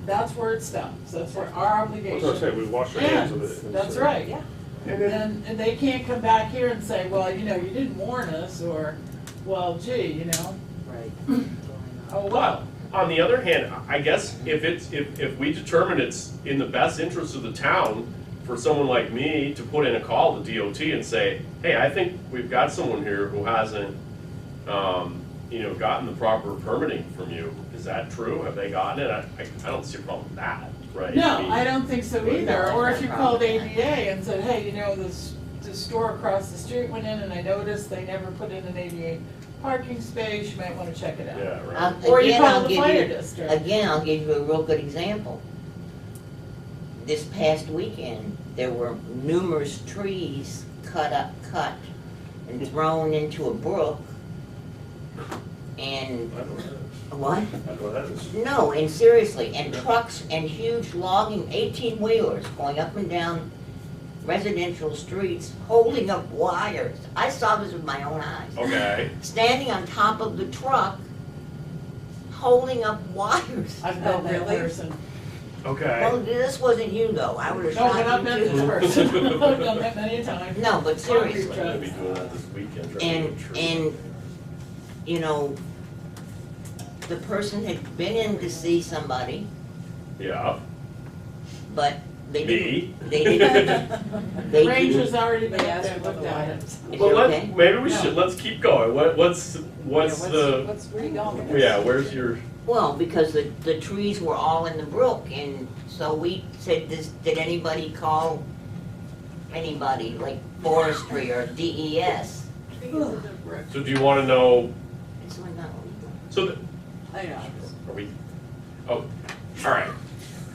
That's where it stops, that's where our obligation That's what I say, we washed our hands of ends. it. That's right. Yeah. And they can't come back here and say, well, you didn't warn us, or, well, gee, Right. oh, well. On the other hand, I guess if we determine it's in the best interest of the town for someone like me to put in a call to DOT and say, hey, I think we've got someone here who hasn't, gotten the proper permitting from you. Is that true? Have they gotten it? I don't see a problem with that, right? No, mean, I don't think so either, No, or that's if you no called problem. ADA and said, hey, the store across the street went in and I noticed they never put in an ADA parking space, you might wanna check it out. Yeah, right. Or you Again, call I'll the give fire you, district. again, I'll give you a real good example. This past weekend, there were numerous trees cut and thrown into a brook. And, I know that. what? I know that is. No, and seriously, and trucks and huge logging 18-wheelers going up and down residential streets, holding up wires. I saw this with my own eyes. Okay. Standing on top of the truck, holding up wires. I've met that really? person. Okay. Well, this wasn't you though, I would've No, but shot I've you met this too. person, I've done that many a time. No, but Concrete seriously, I'm gonna be trucks. doing that this weekend. trying to and, get a tree. and, the person had been in to see somebody, Yeah, but They Me? didn't, they didn't, they Ranger's didn't. already been They up asked there, for looked the at wires. it. Is Well, it okay? maybe we No. should, let's keep going. What's Yeah, the, where you going with this? yeah, where's your, Well, because the trees were all in the brook, and so we said, did anybody call anybody, like forestry or DES? so do you wanna know, It's like, no. so, I know. are we, oh, all right.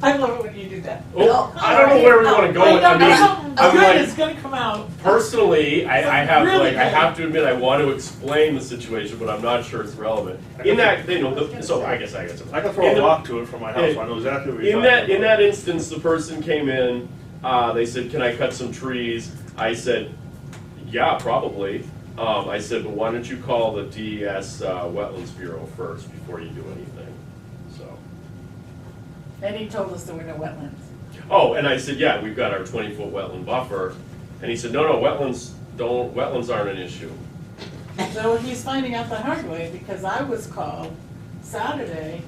I love it when you do that. Oh, I don't know where we wanna go. Wait, no, I no, mean, something I'm good like, is gonna come out. personally, I have, Really like, I good. have to admit, I want to explain the situation, but I'm not sure it's relevant. In that, you know, so I guess. I can throw In a the- rock to it from my house, so I know exactly what you're In talking about. that instance, the person came in, they said, can I cut some trees? I said, yeah, probably. I said, but why don't you call the DES Wetlands Bureau first before you do anything, so. And he told us there were no wetlands. Oh, and I said, yeah, we've got our 20-foot wetland buffer, and he said, no, wetlands aren't an issue. So he's finding out the hard way, because I was called Saturday,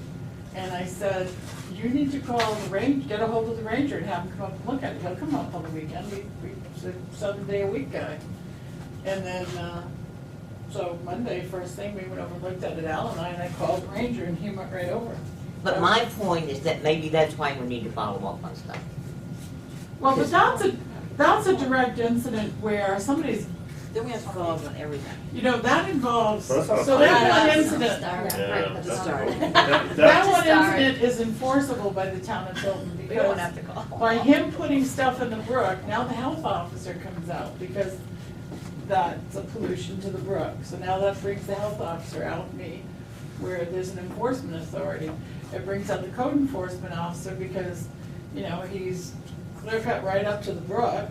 and I said, you need to call the ranger, get a hold of the ranger and have him come up and look at it. He'll come up on the weekend, he's a 7-day-a-week guy. And then, so Monday, first thing, we went over and looked at it, Al and I called the ranger, and he went right over. But my point is that maybe that's why we need to follow up on stuff. Well, but that's a direct incident where somebody's, Then we have to follow up on everything. you know, that involves, But that's not a so that plan. one incident, Yeah. Just start. that one Start. incident is enforceable by the town of Tilton We don't because have to call. by him putting stuff in the brook, now the health officer comes out because that's a pollution to the brook. So now that brings the health officer out, me, where there's an enforcement authority. It brings out the code enforcement officer because, you know, he's clear cut right up to the brook,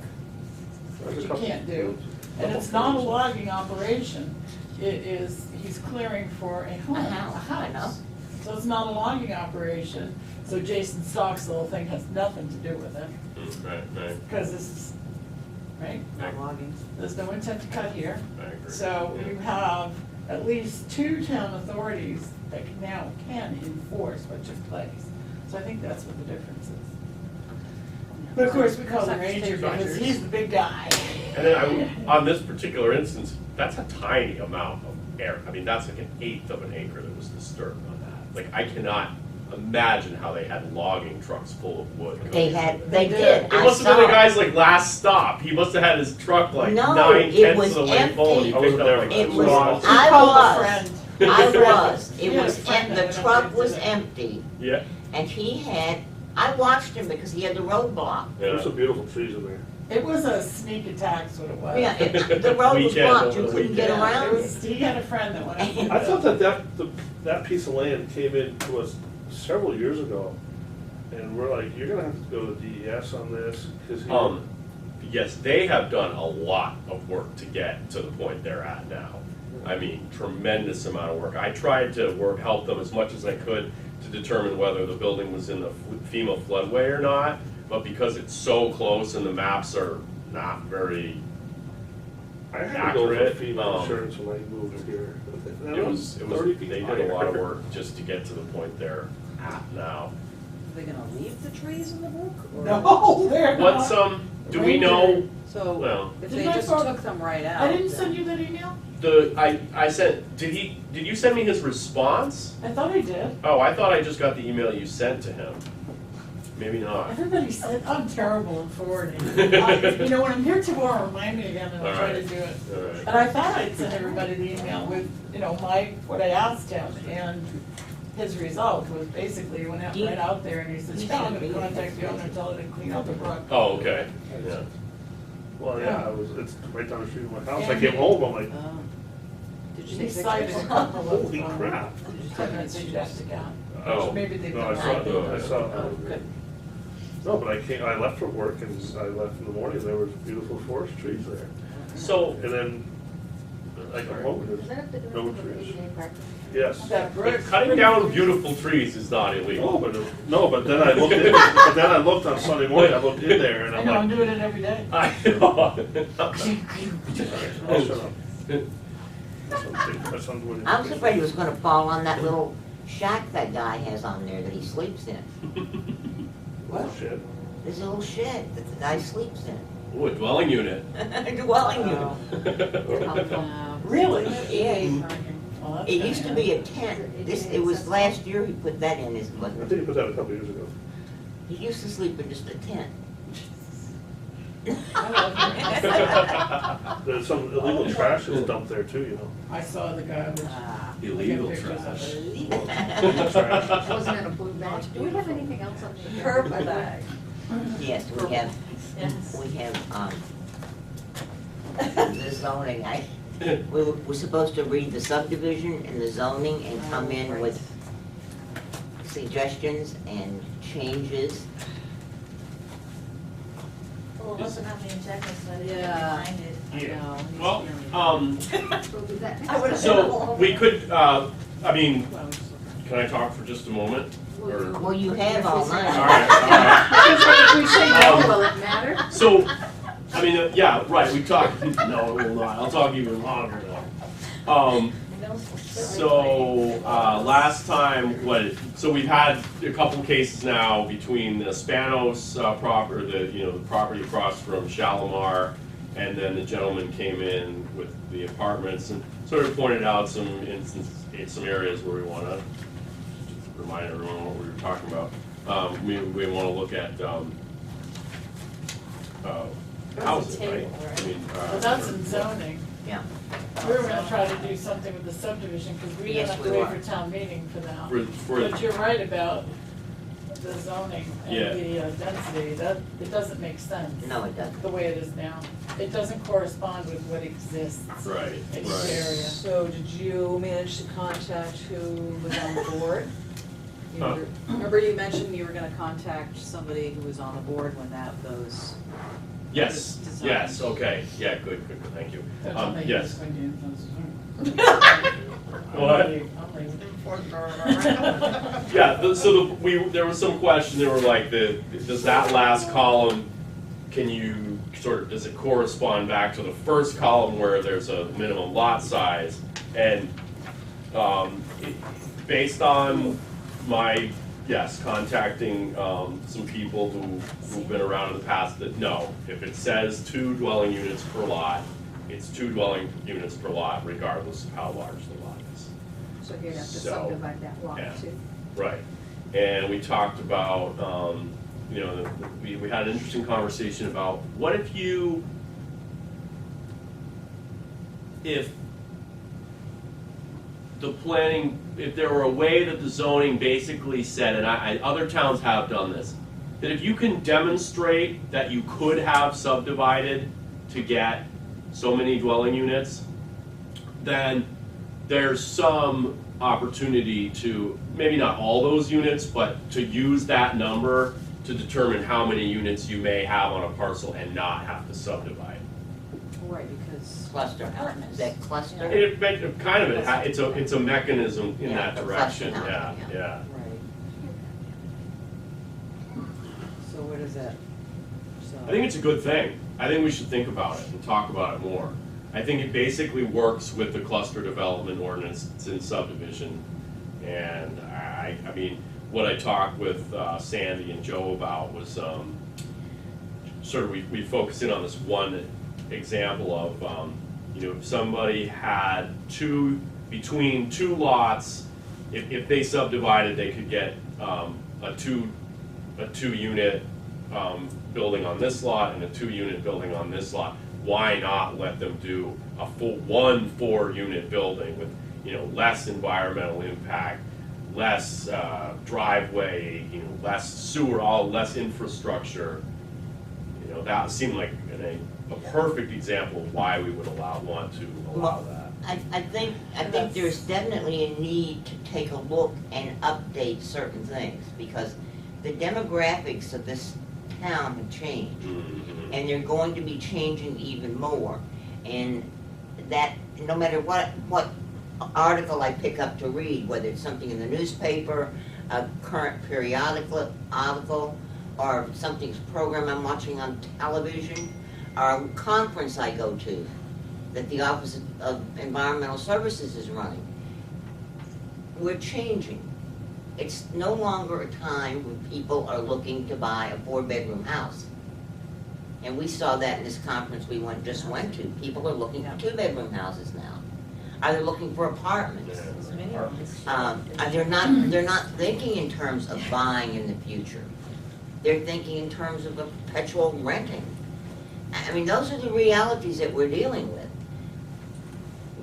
which you can't do. And it's not a logging operation. It is, he's clearing for a home, A a house, I know. house. So it's not a logging operation. So Jason Stock's little thing has nothing to do with it, Right, because this is, right? Not logging. There's no intent to cut here. I agree. So you have at least 2 town authorities that now can enforce what took place. So I think that's what the difference is. But of course, we call the ranger because he's the big guy. And then on this particular instance, that's a tiny amount of air. I mean, that's like 1/8 of an acre that was disturbed on that. Like, I cannot imagine how they had logging trucks full of wood. They They did, It I must have been the saw. guy's like last stop. He must have had his truck like No, 9/10 it of was the way full. and he empty. picked up like It two was- bottles. I Call a was. friend. I was, it Yeah, was, friend and that the went truck up was there. empty, Yeah, and he had, I watched him because he had the roadblock. There's yeah. some beautiful trees in there. It was a sneak attack, is what it was. Yeah, the road was Weekend blocked, over you the couldn't get weekend. around There it. was, he had a friend that went up. I thought that piece of land came in to us several years ago, and we're like, you're gonna have to go to DES on this, because Yes, they have done a lot of work to get to the point they're at now. I mean, tremendous amount of work. I tried to help them as much as I could to determine whether the building was in the FEMA floodway or not, but because it's so close and the maps are not very, I had to go for accurate, FEMA insurance when I moved here. it was, 30 feet they did a lot of higher. work just to get to the point they're at now. Are they gonna leave the trees in the brook? or- No, they're What's, not. do we know, So, well, if Did they I just forward- took them right out. I didn't then- send you that email? I sent, did you send me his response? I thought I did. Oh, I thought I just got the email you sent to him. Maybe not. Everybody said, I'm terrible at forwarding. You know, when I'm here tomorrow, remind me again and I'll try to Alright. do it. All right. And I thought I'd send everybody the email with, you know, what I asked him, and his result was basically, he went out, right out there and he says, yeah, I'm gonna contact the owner and tell her to clean out the brook. Oh, okay, yeah. Well, yeah, it's right down the street from my house. I And- came home, I'm like, Oh. Did you He take cited a pictures? couple of, holy crap. tenants suggested that. Oh. Maybe they've No, done I that. saw, I saw. Oh, good. No, but I left for work and I left in the morning, there was beautiful forest trees there. So, And then I come home and Does that have to do there's no with the trees. ADA parking? Yes. That brook. cutting down beautiful trees is not No, illegal. but then I looked on Sunday morning, I looked in there and I I'm know, I'm like, doing it every day. I know. I'll shut up. My son's winning. I was afraid he was gonna fall on that little shack that guy has on there that he sleeps in. What? Shit. There's a little shed that the guy sleeps in. Ooh, a dwelling unit. A dwelling Oh. unit. Yeah. Really? Yeah. Well, that's It used to be a kinda- tent. It was last year he put that in his, I think you put that a couple years ago. he used to sleep in just a tent. There's some illegal trash that's dumped there too, you know. I saw the garbage. Ah. Illegal I got pictures of trash. it. Illegal trash. Wasn't in a blue bag. Do we have anything else on the? Purple bag. Yes, we have, the zoning. We're supposed to read the subdivision and the zoning and come in with suggestions and changes. Well, it wasn't on the agenda, so I didn't Yeah. find it. I Yeah. know. Well, We'll do that. I would've so we could, I mean, Well, just look can I talk for just a moment? Or- Well, you have all All night. right, all right. If we say no, will it matter? So, I mean, yeah, right, we talked, no, it will not, I'll talk even longer though. So, last time, so we've had a couple cases now between the Spanos property, the property across from Shalimar, and then the gentleman came in with the apartments and sort of pointed out some areas where we wanna remind everyone what we were talking about. We wanna look at, housing, right? I mean, Well, that's in zoning. Yeah. We were gonna try to do something with the subdivision, because we didn't Yes, have we to wait were. for town meeting for that. For But you're right about the zoning Yeah. and the density, that, it doesn't make sense. No, it doesn't. The way it is now. It doesn't correspond with what exists Right, in each right. area. So did you manage to contact who was on the board? You Huh? Remember you mentioned you were gonna contact somebody who was on the board when those. Yes, Design. yes, okay, yeah, good, thank you. That's all they Yes. use when you influence What? Yeah, there was some question, they were like, does that last column, does it correspond back to the first column where there's a minimum lot size? And, based on my, contacting, some people who've been around in the past, that no, if it says 2 dwelling units per lot, it's 2 dwelling units per lot regardless of how large the lot is. So you'd have to So, subdivide that lot yeah. too. Right, and we talked about, we had an interesting conversation about, what if the planning, if there were a way that the zoning basically said, and other towns have done this, that if you can demonstrate that you could have subdivided to get so many dwelling units, then there's some opportunity to, maybe not all those units, but to use that number to determine how many units you may have on a parcel and not have to subdivide. Right, because. Cluster, Apartments. is that cluster? It's a mechanism in Yeah, that the direction, cluster yeah, housing, yeah. Right. So what is that? So. I think it's a good thing. I think we should think about it and talk about it more. I think it basically works with the cluster development ordinance, it's in subdivision. And I mean, what I talked with Sandy and Joe about was sort of, we focus in on this one example of, if somebody had between 2 lots, if they subdivided, they could get a two unit building on this lot and a 2-unit building on this lot. Why not let them do a full 4-unit building with, less environmental impact, less driveway, less sewer, less infrastructure. That seemed like a perfect example of why we would want to allow that. I think there's definitely a need to take a look and update certain things, because the demographics of this town have changed, Mhm. and they're going to be changing even more. And that, no matter what article I pick up to read, whether it's something in the newspaper, a current periodical article, or something's program I'm watching on television, or a conference I go to that the Office of Environmental Services is running, we're changing. it's no longer a time when people are looking to buy a 4-bedroom house. And we saw that in this conference we just went to. People are looking for 2-bedroom houses now. Are they looking for apartments? They're not thinking in terms of buying in the future. They're thinking in terms of a perpetual renting. I mean, those are the realities that we're dealing with.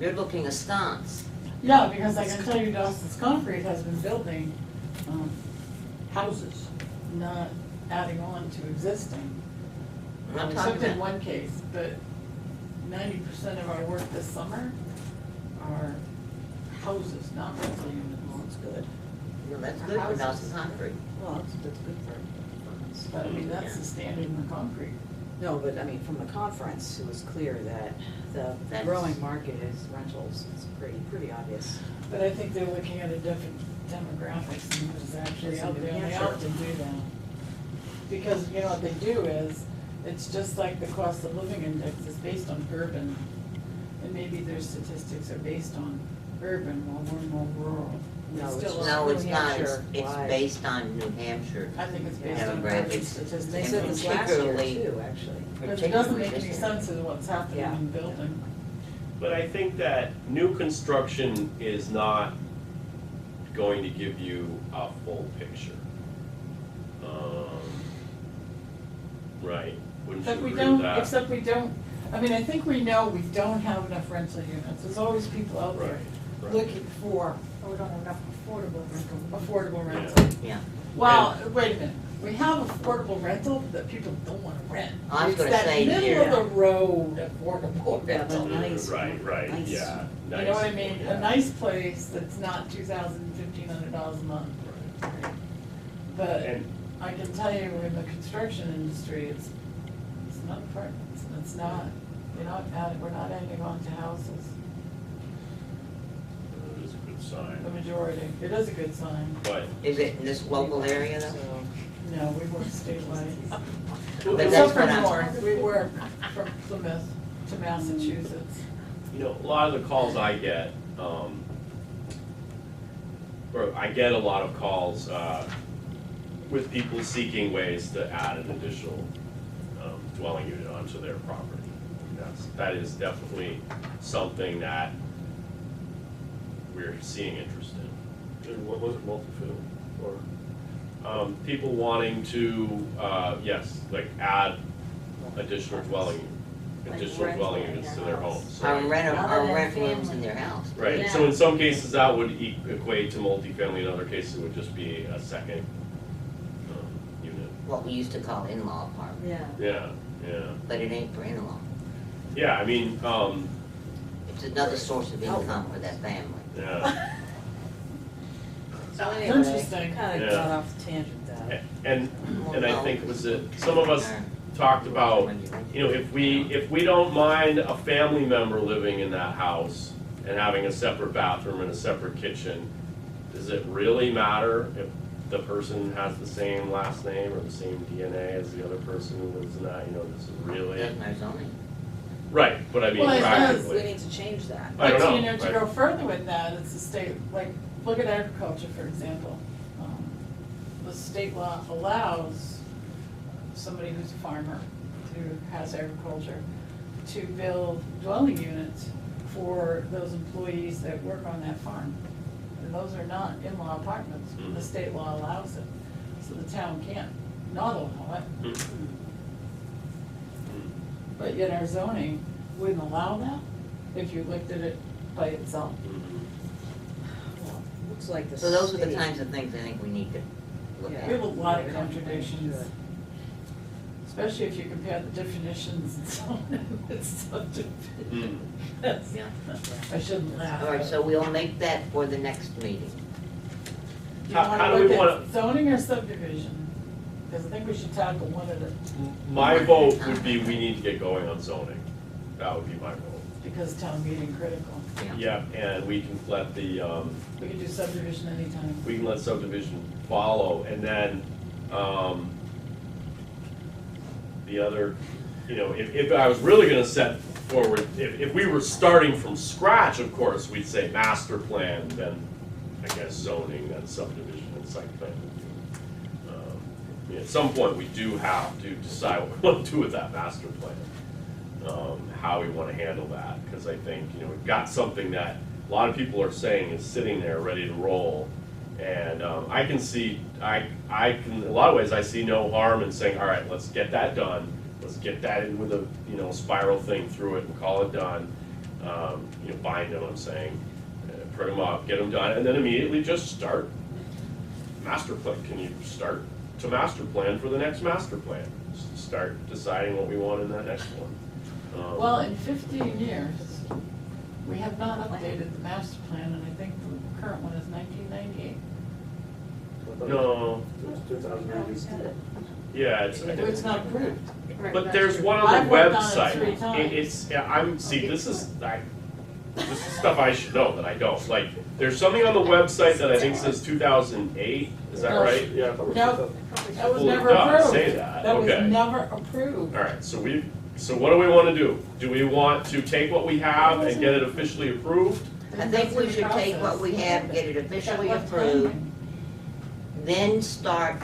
You're looking askance. Yeah, because I can tell you Dawson's Concrete has been building, houses, not adding on to existing. I'm not talking Except in about, one case, but 90% of our work this summer are houses, not rental units. Well, it's good. well, that's good for Dawson Concrete. Well, that's good for But I mean, that's the standard in the concrete. No, but I mean, from the conference, it was clear that the That's- growing market is rentals. It's pretty obvious. But I think they're looking at a different demographics than what is actually It's in out New there, and they Hampshire. often do that. Because, you know, what they do is, it's just like the cost of living index is based on urban, and maybe their statistics are based on urban while we're more rural. We No, it's still just are. No, it's New not, Hampshire it's wide. based on New Hampshire. I think it's based on Demographics. urban statistics. They said this last year particularly- too, actually. But it doesn't make any particularly sense in what's happening Yeah. in the building. But I think that new construction is not going to give you a full picture. Right, wouldn't you Except we agree with don't, that? except we don't, I mean, I think we know we don't have enough rental units. There's always people out there Right, right. looking for Or we don't have enough affordable rental. affordable Yeah. rental. Yeah. Well, wait a minute, we have affordable rental that people don't wanna rent. I was gonna say, It's that yeah. middle of the road affordable Yeah, but rental. nice. Right, Nice. yeah. You know what I nice, mean? yeah. A nice place that's not $2,000-$1,500 a month. But And, I can tell you in the construction industry, it's not apartments, it's not, we're not adding on to houses, it is a good sign, the majority. It is a good sign. but. Is it in this local area though? So, No, we work statewide. But Except that's for what I'm- north, we work from Plymouth to Massachusetts. You know, a lot of the calls I get, or I get a lot of calls, with people seeking ways to add an additional, dwelling unit onto their property. That is definitely something that we're seeing interest in. And what was it, multi-family, or? People wanting to, yes, like add additional dwelling units to their homes. So Or like- rent, Other or than rent rooms family. in their house. Right, so in some cases that would equate to multifamily, in other cases it would just be a second unit. What we used to call in-law apartment, Yeah. Yeah, but it ain't for in-law. yeah, I mean, It's another source of income for that family. yeah, So anyway, Interesting. kind Yeah. of got off the tangent there. and I think was it, some of us talked about, you know, if we don't mind a family member living in that house and having a separate bathroom and a separate kitchen, does it really matter if the person has the same last name or the same DNA as the other person who lives in that, you know, this is really, Doesn't our zoning? right, but I mean Well, it does. We practically. need to change that. I don't But know, you know, to right. go further with that, it's the state, like, look at agriculture, for example. The state law allows somebody who's a farmer, who has agriculture, to build dwelling units for those employees that work on that farm. And those are not in-law apartments, the Mhm. state law allows it, so the town can't not allow it. Mm. But yet our zoning wouldn't allow that if you looked at it by itself. Mhm. Well, looks like the So those are the state- kinds of things I think we need to look Yeah. We have at. a lot of Yeah. contradictions, Good. especially if you compare the definitions and so on with subdivision. That's- Yeah. I shouldn't laugh. All right, so we'll make that for the next meeting. Do you How wanna do we look wanna- at zoning or subdivision? Because I think we should tackle one at a, My vote would be we need to get going on zoning. That would be my vote. because town meeting critical. Yeah, and we can let the, We can do subdivision anytime. we can let subdivision follow, and then, the other, you know, if I was really gonna set forward, if we were starting from scratch, of course, we'd say master plan, then I guess, zoning than subdivision and site plan review. At some point, we do have to decide what we want to do with that master plan, how we want to handle that, because I think, we've got something that a lot of people are saying is sitting there ready to roll. And I can see, I can, in a lot of ways, I see no harm in saying, all right, let's get that done. Let's get that in with a, spiral thing through it and call it done. Bind them, I'm saying, print them up, get them done, and then immediately just start master plan. Can you start to master plan for the next master plan? Start deciding what we want in that next one. Well, in 15 years, we have not updated the master plan, and I think the current one is 1998. No, It was 2008. yeah, It's not approved. Right, but that's there's true. one on the I've worked on it website. 3 times. It's, see, this is stuff I should know that I don't. Like, there's something on the website that I think says 2008, is that No. right? Yeah, I thought it was No. 2000. That was Well, it never does approved. say that, was okay. never approved. All right, so what do we want to do? Do we want to take what we have and get it officially approved? I think we should take what we have, get it officially approved, then start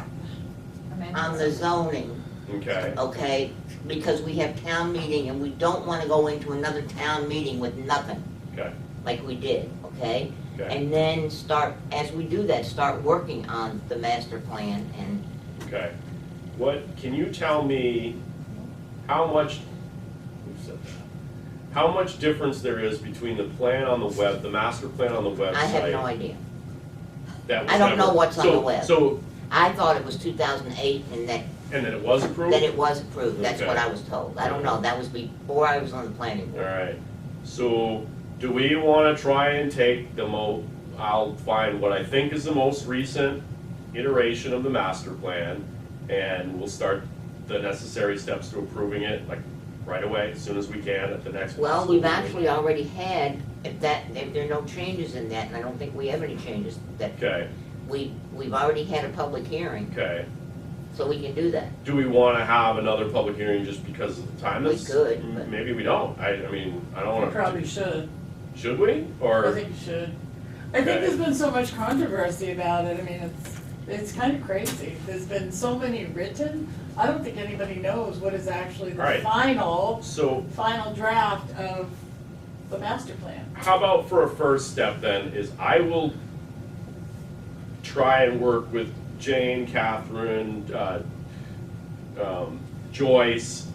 on the zoning, Okay, okay? Because we have town meeting and we don't wanna go into another town meeting with nothing, okay, like we did, okay? okay, And then start, as we do that, start working on the master plan and okay. Can you tell me how much, who said that? How much difference there is between the plan on the web, the master plan on the website? I have no idea. that was I don't know never- what's on the web. So, I thought it was 2008 and that, and then it was approved? that it was approved, that's what Okay. I was told. I don't know, that was before I was on the planning All board. right, so do we want to try and take I'll find what I think is the most recent iteration of the master plan, and we'll start the necessary steps to approving it, like, right away, as soon as we can at the next. Well, possible we've meeting. actually already had, if there are no changes in that, and I don't think we have any changes, that Okay, we've already had a public hearing, okay. so we can do that. Do we want to have another public hearing just because of the time? We That's- could, but- Maybe we don't. I mean, I don't You want to. probably should. Should we? I Or, think you should. I think Okay. there's been so much controversy about it. I mean, it's kind of crazy. There's been so many written. I don't think anybody knows what is actually the Right. final draft of the master plan. how about for a first step then, is I will try and work with Jane, Catherine, Joyce,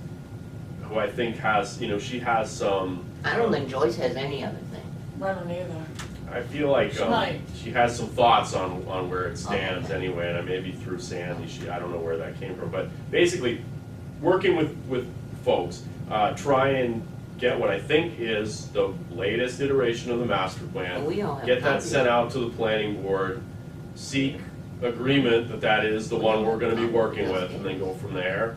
who I think has, she has some. I don't think Joyce has any other thing. I don't either. I feel like She might. she has some thoughts on where it stands Okay. anyway, and I maybe through Sandy, I don't know where that came from, but basically, working with folks, try and get what I think is the latest iteration of the master plan. And we all have Get that copies. sent out to the planning board, seek agreement that is the one we're gonna be working with, and then go from there.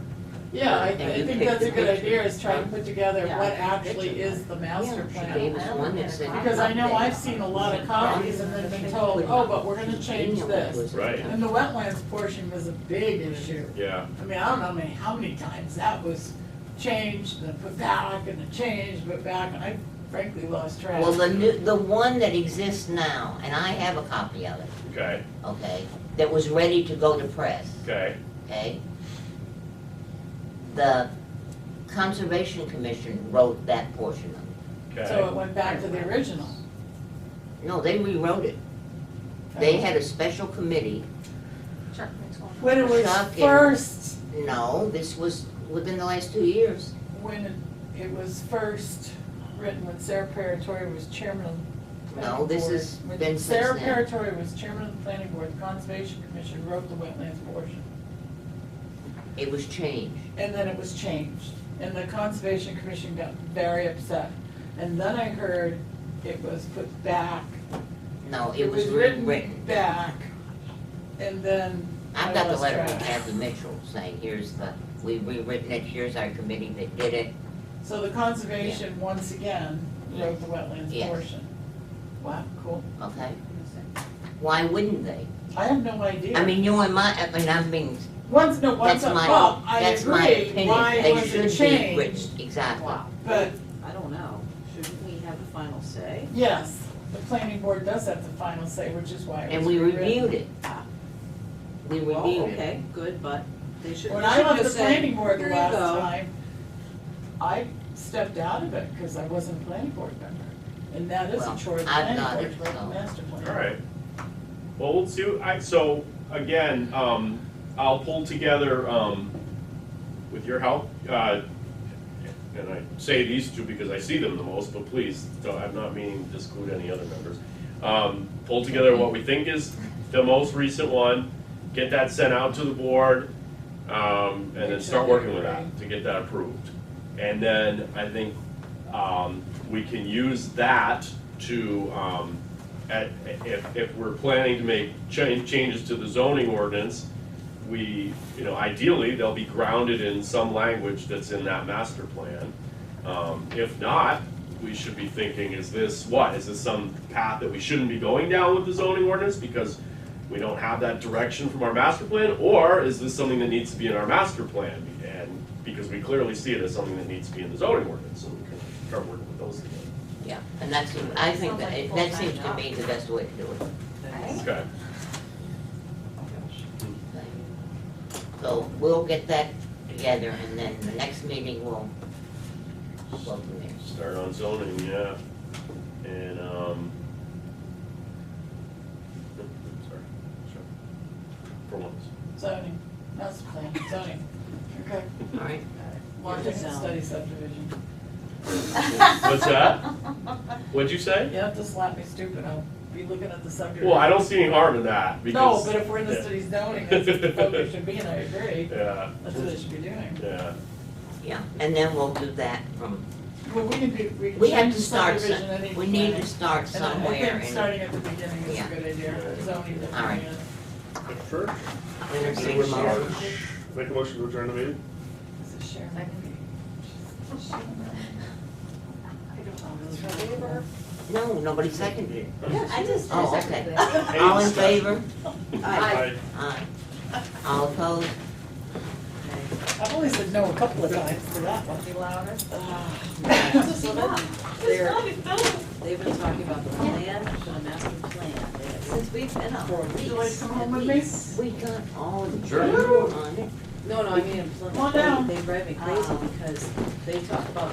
Yeah, I And you think pick that's a the good picture. idea, is try to put together Yeah, what I can actually picture is the master She plan. gave us one that said. Because I know I've seen a lot of copies and then been told, oh, but we're gonna change this. Right. And the wetlands portion was a big issue. Yeah, I mean, I don't know how many times that was changed and put back and then changed, put back, and I frankly lost track. Well, the one that exists now, and I have a copy of it, okay, okay, that was ready to go to press, okay, okay? The Conservation Commission wrote that portion of it. So it okay. went back to the original. No, they rewrote it. They had a special committee. Chuck, next one. When it was Chuck and- first, No, this was within the last 2 years. when it was first written, when Sarah Paratori was chairman of the planning No, board. this has When been since Sarah then. Paratori was chairman of the planning board, the Conservation Commission wrote the wetlands portion. It was changed. And then it was changed, and the Conservation Commission got very upset. And then I heard it was put back. No, it was rewritten. Back, and then I I've got the lost letter from track. Kathy Mitchell saying, we've rewritten it, here's our committee that did it. So the Conservation, once again, wrote the wetlands Yes. portion. Wow, cool. Okay? Why wouldn't they? I have no idea. I mean, I'm being, Once that's up, my, well, I that's my agree, opinion. why They was should it be changed? written, exactly. Wow. But, I don't know. Shouldn't we have the final say? yes, the planning board does have the final say, which is why it was And we rewritten. reviewed it. Ah, We well, reviewed it. okay, good, but they should, When they I should left the just say, planning board the "Here you last go." time, I stepped out of it because I wasn't a planning board member. And that is a Well, chore of the I've planning got board it, to write the so. master plan. All right. Well, we'll see, so, again, I'll pull together, with your help, and I say these two because I see them the most, but please, I'm not meaning to exclude any other members. Pull together what we think is the most recent one, get that sent out to the board, and then start working with that to get that approved. And then I think, we can use that to, if we're planning to make changes to the zoning ordinance, we, ideally, they'll be grounded in some language that's in that master plan. If not, we should be thinking, is this some path that we shouldn't be going down with the zoning ordinance because we don't have that direction from our master plan? Or is this something that needs to be in our master plan? And because we clearly see it as something that needs to be in the zoning ordinance, and we can start working with those together. Yeah, and that's, I think Sounds like a that full-time seems to job. me the best way to do it. Right? Okay. So we'll get that together and then the next meeting we'll go from there. Start on zoning, yeah. And, sorry, sure. For once. Zoning, master plan, zoning, okay. All right? Marketing and study subdivision. What's that? What'd you say? You have to slap me stupid, I'll be looking at the subdivision. Well, I don't see any harm in that No, because. but if we're in the yeah. study zoning, that's what the focus should be, and I agree. Yeah, That's what it should be doing. yeah. Yeah, and then we'll do that from, Well, we can we have change to start, subdivision and we need to planning. start And I somewhere think and starting at the beginning is Yeah. a good idea, zoning the All right. beginning. Sure. entertain a motion. Make a motion to adjourn the meeting? Is it Sharon? No, nobody seconded it. Yeah, I just. Oh, okay. All in favor? Aye. Aye. All opposed? I've only said no a couple of times for that one. Be louder. They've been talking about the plan, the master plan, since we've been up. Would you like to come home with me? We got all the Sure. detail on it. No, I mean, in Plymouth, Come on down. they drive me crazy because they talk about